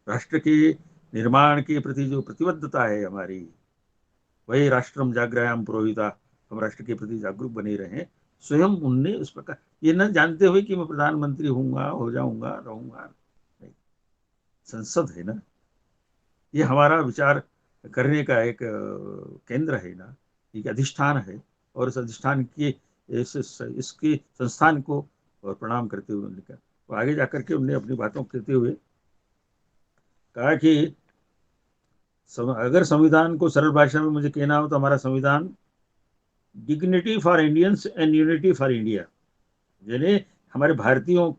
राष्ट्र के निर्माण के प्रति जो प्रतिबद्धता है हमारी, वही राष्ट्रम जागृयाम पुरोहिता, हम राष्ट्र के प्रति जागरूक बने रहें। स्वयं उनने उस प्रकार, ये न जानते हुए कि मैं प्रधानमंत्री होऊंगा, हो जाऊंगा, रहूंगा, नहीं। संसद है ना, ये हमारा विचार करने का एक केंद्र है ना, एक अधिष्ठान है। और इस अधिष्ठान के इसके संस्थान को और प्रणाम करते हुए उन्होंने कहा, तो आगे जाकर के उन्होंने अपनी बातों कहते हुए कहा कि अगर संविधान को सरल भाषा में मुझे कहना हो तो हमारा संविधान dignity for Indians and unity for India, यानी हमारे भारतीयों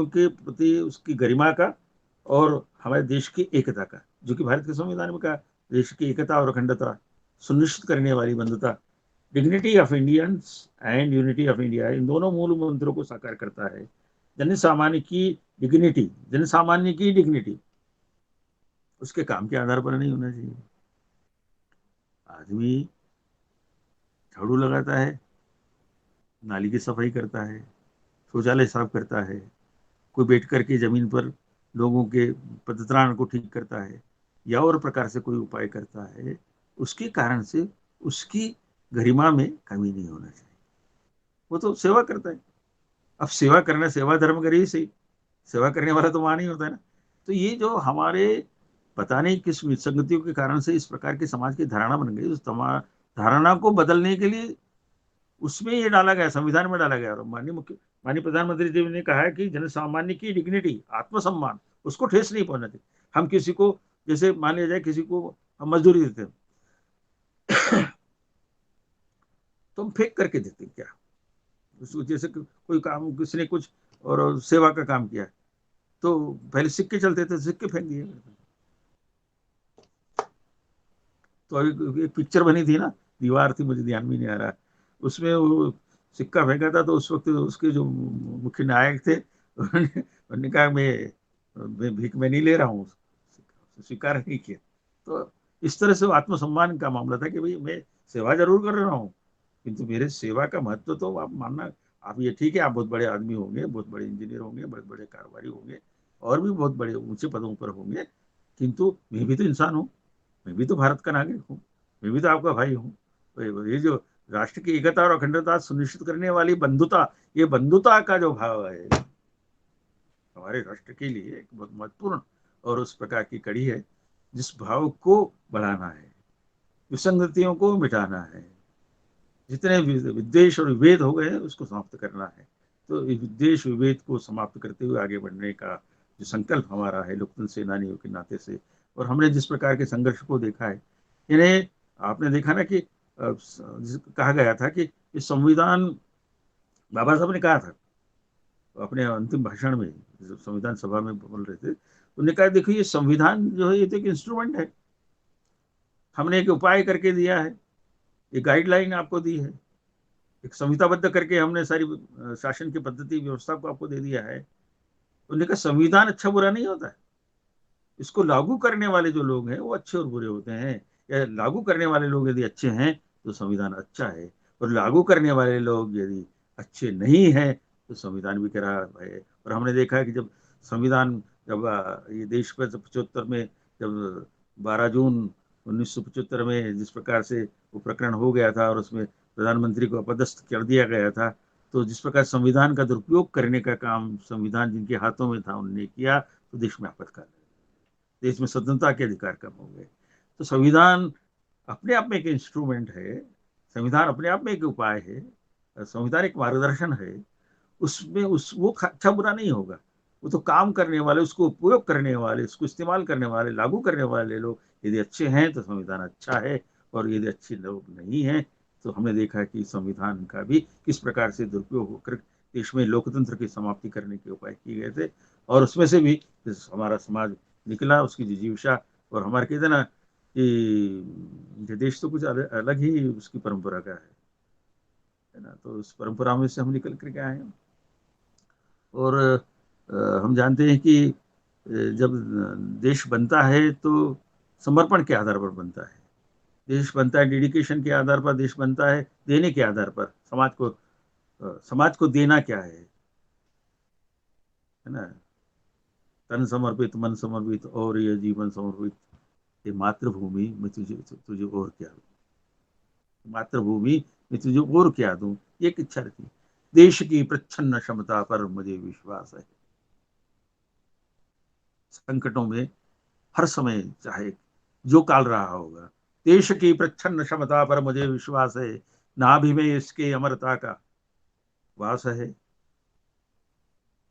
के प्रति उसकी गरिमा का और हमारे देश की एकता का, जो कि भारत के संविधान में कहा, देश की एकता और अखंडता सुनिश्चित करने वाली बंधुता, dignity of Indians and unity of India, इन दोनों मूल मंत्रों को साकार करता है। जन सामान्य की डिग्निटी उसके काम के आधार पर नहीं होना चाहिए। आदमी झाड़ू लगाता है, नाली की सफाई करता है, शौचालय साफ करता है, कोई बैठ करके जमीन पर लोगों के पदत्राण को ठीक करता है, या और प्रकार से कोई उपाय करता है, उसके कारण से उसकी गरिमा में कमी नहीं होना चाहिए। वो तो सेवा करता है। अब सेवा करना, सेवा धर्म करे ही सही, सेवा करने वाला तो वहां नहीं होता है ना। तो ये जो हमारे पता नहीं किस विसंगतियों के कारण से इस प्रकार की समाज की धारणा बन गई, उस धारणा को बदलने के लिए उसमें ये डाला गया, संविधान में डाला गया। और माननीय प्रधानमंत्री जी ने कहा है कि जन सामान्य की डिग्निटी, आत्मसम्मान, उसको ठेस नहीं पहुंचना चाहिए। हम किसी को, जैसे मान लिया जाए किसी को हम मजदूरी देते हैं तो हम फेंक करके देते हैं क्या? उसको जैसे कोई काम किसी ने कुछ और सेवा का काम किया, तो पहले सिक्के चलते थे, सिक्के फेंक दिए। तो अभी एक पिक्चर बनी थी ना, दीवार थी, मुझे ध्यान भी नहीं आ रहा, उसमें वो सिक्का फेंका था, तो उस वक्त उसके जो मुख्य नायक थे उन्होंने कहा मैं भीख में नहीं ले रहा हूँ, स्वीकार नहीं किया। तो इस तरह से आत्मसम्मान का मामला था कि भाई मैं सेवा जरूर कर रहा हूँ, किंतु मेरे सेवा का महत्व तो आप मानना, आप ये ठीक है, आप बहुत बड़े आदमी होंगे, बहुत बड़े इंजीनियर होंगे, बहुत बड़े कारोबारी होंगे, और भी बहुत बड़े ऊंचे पदों पर होंगे, किंतु मैं भी तो इंसान हूँ, मैं भी तो भारत का नागरिक हूँ, मैं भी तो आपका भाई हूँ। तो ये जो राष्ट्र की एकता और अखंडता सुनिश्चित करने वाली बंधुता, ये बंधुता का जो भाव है हमारे राष्ट्र के लिए एक बहुत महत्वपूर्ण और उस प्रकार की कड़ी है, जिस भाव को बढ़ाना है, विसंगतियों को मिटाना है, जितने विद्वेष और विभेद हो गए उसको समाप्त करना है। तो विद्वेष विभेद को समाप्त करते हुए आगे बढ़ने का जो संकल्प हमारा है लोकतंत्र सेनानियों के नाते से, और हमने जिस प्रकार के संघर्ष को देखा है, इन्हें आपने देखा ना कि कहा गया था कि ये संविधान, बाबा साहब ने कहा था अपने अंतिम भाषण में, संविधान सभा में बोल रहे थे, उन्होंने कहा देखो ये संविधान जो है ये तो एक इंस्ट्रूमेंट है, हमने एक उपाय करके दिया है, एक गाइडलाइन आपको दी है, एक संहिताबद्ध करके हमने सारी शासन की पद्धति व्यवस्था को आपको दे दिया है। उन्होंने कहा संविधान अच्छा बुरा नहीं होता है, इसको लागू करने वाले जो लोग हैं वो अच्छे और बुरे होते हैं, या लागू करने वाले लोग यदि अच्छे हैं तो संविधान अच्छा है, और लागू करने वाले लोग यदि अच्छे नहीं हैं तो संविधान भी खराब है। और हमने देखा है कि जब संविधान, जब ये देश पर 75 में, जब 12 जून 1975 में जिस प्रकार से वो प्रकरण हो गया था और उसमें प्रधानमंत्री को अपदस्थ कर दिया गया था, तो जिस प्रकार संविधान का दुरुपयोग करने का काम संविधान जिनके हाथों में था उन्होंने किया, तो देश में आपातकाल, देश में स्वतंत्रता के अधिकार कम हो गए। तो संविधान अपने आप में एक इंस्ट्रूमेंट है, संविधान अपने आप में एक उपाय है, संविधान एक मार्गदर्शन है, उसमें वो अच्छा बुरा नहीं होगा, वो तो काम करने वाले, उसको उपयोग करने वाले, उसको इस्तेमाल करने वाले, लागू करने वाले लोग यदि अच्छे हैं तो संविधान अच्छा है, और यदि अच्छे लोग नहीं हैं तो हमने देखा कि संविधान का भी किस प्रकार से दुरुपयोग होकर देश में लोकतंत्र की समाप्ति करने के उपाय किए गए थे, और उसमें से भी हमारा समाज निकला, उसकी जिजीविषा। और हमारे कहते ना कि देश तो कुछ अलग ही उसकी परंपरा का है ना, तो उस परंपरा में से हम निकल करके आए हैं। और हम जानते हैं कि जब देश बनता है तो समर्पण के आधार पर बनता है, देश बनता है डेडिकेशन के आधार पर, देश बनता है देने के आधार पर, समाज को देना क्या है ना, तन समर्पित, मन समर्पित और ये जीवन समर्पित, कि मातृभूमि मैं तुझे तुझे और क्या दूं, मातृभूमि मैं तुझे और क्या दूं, एक इच्छा थी। देश की प्रच्छन्न क्षमता पर मुझे विश्वास है। संकटों में हर समय, चाहे जो काल रहा होगा, देश की प्रच्छन्न क्षमता पर मुझे विश्वास है। नाभि में इसके अमरता का वास है।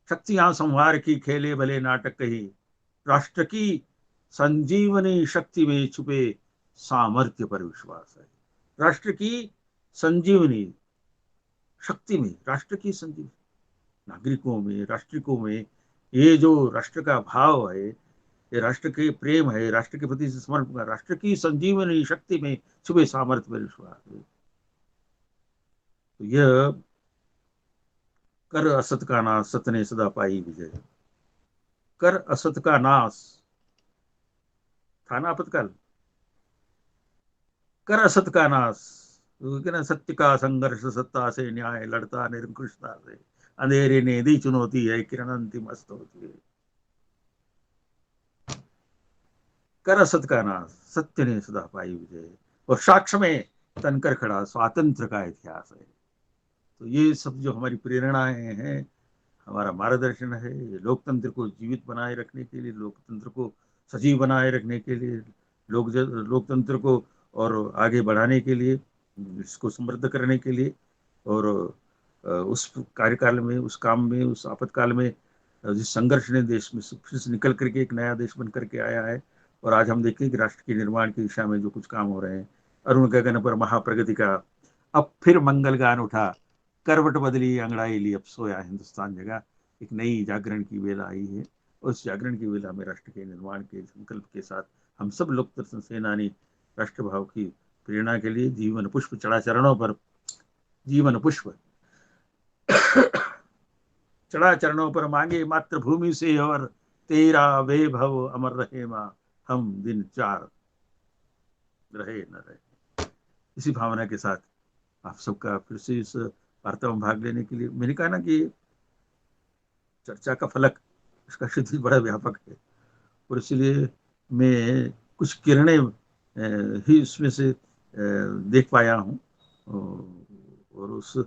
शक्तियां संहार की खेले भले नाटक कही, राष्ट्र की संजीवनी शक्ति में छुपे सामर्थ्य पर विश्वास है। राष्ट्र की संजीवनी शक्ति में, राष्ट्र की संजीवनी, नागरिकों में, राष्ट्रिकों में ये जो राष्ट्र का भाव है, ये राष्ट्र के प्रेम है, राष्ट्र के प्रति समर्पण का, राष्ट्र की संजीवनी शक्ति में छुपे सामर्थ्य पर विश्वास है। तो यह कर असत का नाश, सत ने सदा पाई विजय। कर असत का नाश था ना आपातकाल, कर असत का नाश, ना सत्य का संघर्ष, सत्ता से न्याय लड़ता निरंकुशता से, अंधेरे ने दी चुनौती है, किरण अंतिम अस्त होती है। कर असत का नाश, सत्य ने सदा पाई विजय, और साक्ष्य में तनकर खड़ा स्वातंत्र का इतिहास है। तो ये सब जो हमारी प्रेरणाएं हैं, हमारा मार्गदर्शन है, ये लोकतंत्र को जीवित बनाए रखने के लिए, लोकतंत्र को सजीव बनाए रखने के लिए, लोकतंत्र को और आगे बढ़ाने के लिए, इसको समृद्ध करने के लिए, और उस कार्यकाल में, उस काम में, उस आपातकाल में जिस संघर्ष ने देश में फिर से निकल करके एक नया देश बन करके आया है। और आज हम देखें कि राष्ट्र के निर्माण की दिशा में जो कुछ काम हो रहे हैं, अरुण गगन पर महाप्रगति का अब फिर मंगल गान उठा, करवट बदली अंगड़ाई ली, अब सोया हिंदुस्तान जगा। एक नई जागरण की वेला आई है। उस जागरण की वेला में राष्ट्र के निर्माण के संकल्प के साथ हम सब लोकतंत्र सेनानी राष्ट्रभाव की प्रेरणा के लिए जीवन पुष्प चढ़ा चरणों पर, जीवन पुष्प चढ़ा चरणों पर मांगे मातृभूमि से, और तेरा वैभव अमर रहे माँ, हम दिन चार रहे न रहे। इसी भावना के साथ आप सबका फिर से इस वार्ता में भाग लेने के लिए, मैंने कहा ना कि चर्चा का फलक, इसका क्षेत्र बड़ा व्यापक है, और इसलिए मैं कुछ किरणें ही इसमें से देख पाया हूँ। और उस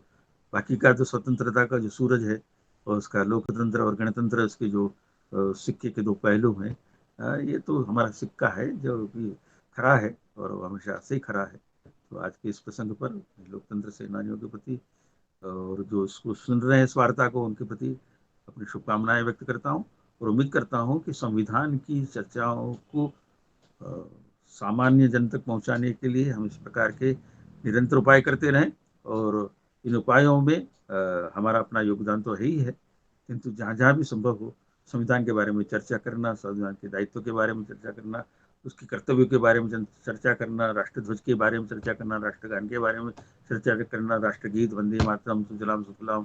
बाकी का जो स्वतंत्रता का जो सूरज है, और उसका लोकतंत्र और गणतंत्र, इसके जो सिक्के के दो पहलू हैं, ये तो हमारा सिक्का है जो कि खरा है, और हमेशा से ही खरा है। तो आज के इस प्रसंग पर लोकतंत्र सेनानियों के प्रति, और जो इसको सुन रहे हैं इस वार्ता को, उनके प्रति अपनी शुभकामनाएं व्यक्त करता हूँ, और उम्मीद करता हूँ कि संविधान की चर्चाओं को सामान्य जन तक पहुंचाने के लिए हम इस प्रकार के निरंतर उपाय करते रहें। और इन उपायों में हमारा अपना योगदान तो है ही है, किंतु जहाँ जहाँ भी संभव हो संविधान के बारे में चर्चा करना, संविधान के दायित्व के बारे में चर्चा करना, उसके कर्तव्यों के बारे में चर्चा करना, राष्ट्रध्वज के बारे में चर्चा करना, राष्ट्रगान के बारे में चर्चा करना, राष्ट्रगीत वंदे मातरम सुजलाम सुफलाम,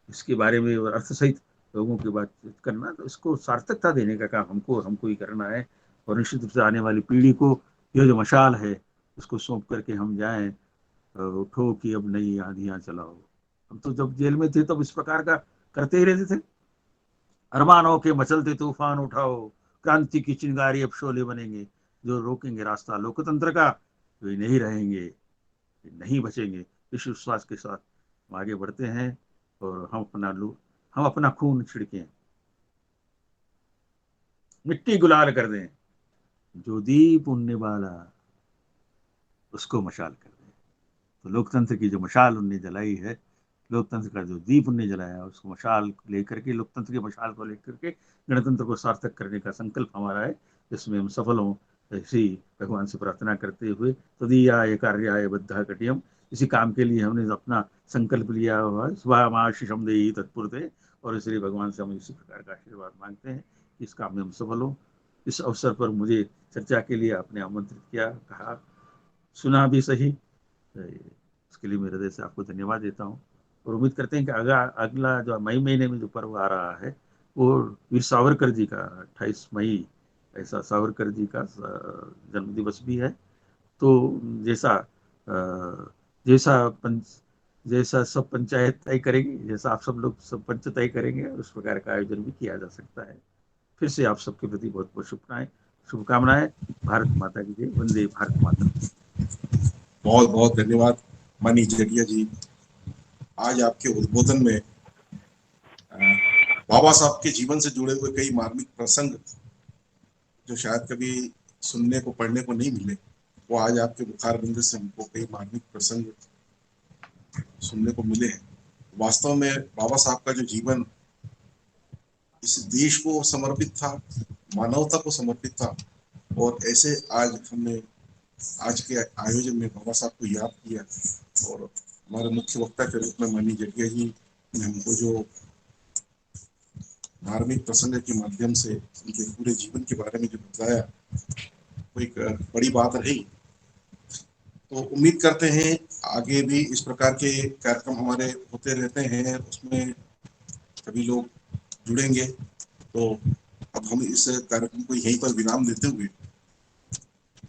इसके बारे में और अर्थ सहित लोगों की बातचीत करना, तो इसको सार्थकता देने का काम हमको ही करना है। और निश्चित रूप से आने वाली पीढ़ी को यह जो मशाल है उसको सौंप करके हम जाएं, उठो कि अब नई आंधियां चलाओ। हम तो जब जेल में थे तब इस प्रकार का करते ही रहते थे, अरमानों के मचलते तूफान उठाओ, क्रांति की चिंगारी अब शोले बनेंगे, जो रोकेंगे रास्ता लोकतंत्र का, वे नहीं रहेंगे, नहीं बचेंगे। इस विश्वास के साथ हम आगे बढ़ते हैं, और हम अपना खून छिड़कें, मिट्टी गुलाल कर दें, जो दीप उनने वाला उसको मशाल कर दें। तो लोकतंत्र की जो मशाल उनने जलाई है, लोकतंत्र का जो दीप उनने जलाया, उसको मशाल लेकर के, लोकतंत्र की मशाल को लेकर के गणतंत्र को सार्थक करने का संकल्प हमारा है, जिसमें हम सफल हों, ऐसी भगवान से प्रार्थना करते हुए, तदीयाय कार्याय बद्धा कटियम, इसी काम के लिए हमने अपना संकल्प लिया हुआ है, स्वामाशिषम देहि तत्पुरते, और इसलिए भगवान से हम इसी प्रकार का आशीर्वाद मांगते हैं कि इस काम में हम सफल हों। इस अवसर पर मुझे चर्चा के लिए आपने आमंत्रित किया, कहा, सुना भी सही, इसके लिए मैं हृदय से आपको धन्यवाद देता हूँ। और उम्मीद करते हैं कि अगला जो मई महीने में जो पर्व आ रहा है, वो वीर सावरकर जी का 28 मई, ऐसा सावरकर जी का जन्म दिवस भी है। तो जैसा सब पंचायत तय करेंगे, जैसा आप सब लोग सब पंच तय करेंगे, उस प्रकार का आयोजन भी किया जा सकता है। फिर से आप सबके प्रति बहुत बहुत शुभकामनाएं, शुभकामनाएं। भारत माता की जय। वंदे भारत माता। बहुत बहुत धन्यवाद माननीय जटिया जी। आज आपके उद्बोधन में बाबा साहब के जीवन से जुड़े हुए कई मार्मिक प्रसंग जो शायद कभी सुनने को पढ़ने को नहीं मिले, वो आज आपके मुखारबिंद से हमको कई मार्मिक प्रसंग सुनने को मिले हैं। वास्तव में बाबा साहब का जो जीवन इस देश को समर्पित था, मानवता को समर्पित था, और ऐसे आज हमने आज के आयोजन में बाबा साहब को याद किया, और हमारे मुख्य वक्ता के रूप में माननीय जटिया जी ने हमको जो धार्मिक प्रसंग के माध्यम से उनके पूरे जीवन के बारे में जो बताया, वो एक बड़ी बात रही। तो उम्मीद करते हैं आगे भी इस प्रकार के कार्यक्रम हमारे होते रहते हैं, उसमें सभी लोग जुड़ेंगे। तो अब हम इस कार्यक्रम को यहीं पर विराम देते हुए,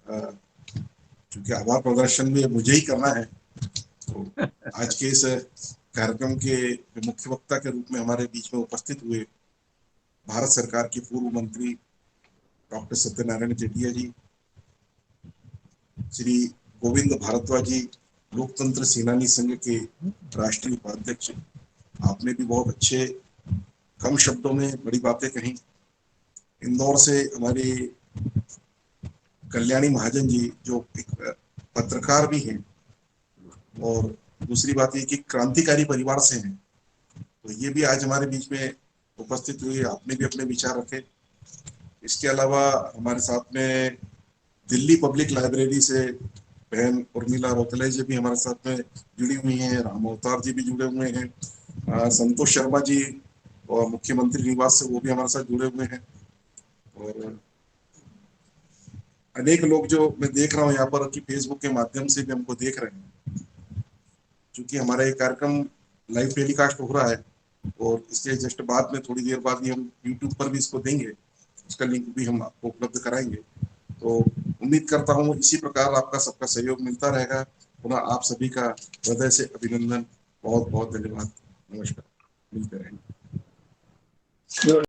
क्योंकि आभार प्रदर्शन भी मुझे ही करना है, तो आज के इस कार्यक्रम के मुख्य वक्ता के रूप में हमारे बीच में उपस्थित हुए भारत सरकार के पूर्व मंत्री डॉक्टर सत्यनारायण जटिया जी, श्री गोविंद भारद्वाज जी, लोकतंत्र सेनानी संघ के राष्ट्रीय उपाध्यक्ष, आपने भी बहुत अच्छे कम शब्दों में बड़ी बातें कही। इंदौर से हमारी कल्याणी महाजन जी, जो एक पत्रकार भी हैं, और दूसरी बात ये कि क्रांतिकारी परिवार से हैं, तो ये भी आज हमारे बीच में उपस्थित हुए, आपने भी अपने विचार रखे। इसके अलावा हमारे साथ में दिल्ली पब्लिक लाइब्रेरी से बहन उर्मिला रोतले जी भी हमारे साथ में जुड़ी हुई हैं, राम अवतार जी भी जुड़े हुए हैं, संतोष शर्मा जी और मुख्यमंत्री निवास से वो भी हमारे साथ जुड़े हुए हैं, और अनेक लोग जो मैं देख रहा हूँ यहाँ पर कि फेसबुक के माध्यम से भी हमको देख रहे हैं। क्योंकि हमारा ये कार्यक्रम लाइव टेलीकास्ट हो रहा है, और इसके जस्ट बाद में थोड़ी देर बाद ही हम यूट्यूब पर भी इसको देंगे, उसका लिंक भी हम आपको उपलब्ध कराएंगे। तो उम्मीद करता हूँ इसी प्रकार आपका सबका सहयोग मिलता रहेगा। पुनः आप सभी का हृदय से अभिनंदन, बहुत बहुत धन्यवाद, नमस्कार, मिलते रहेंगे।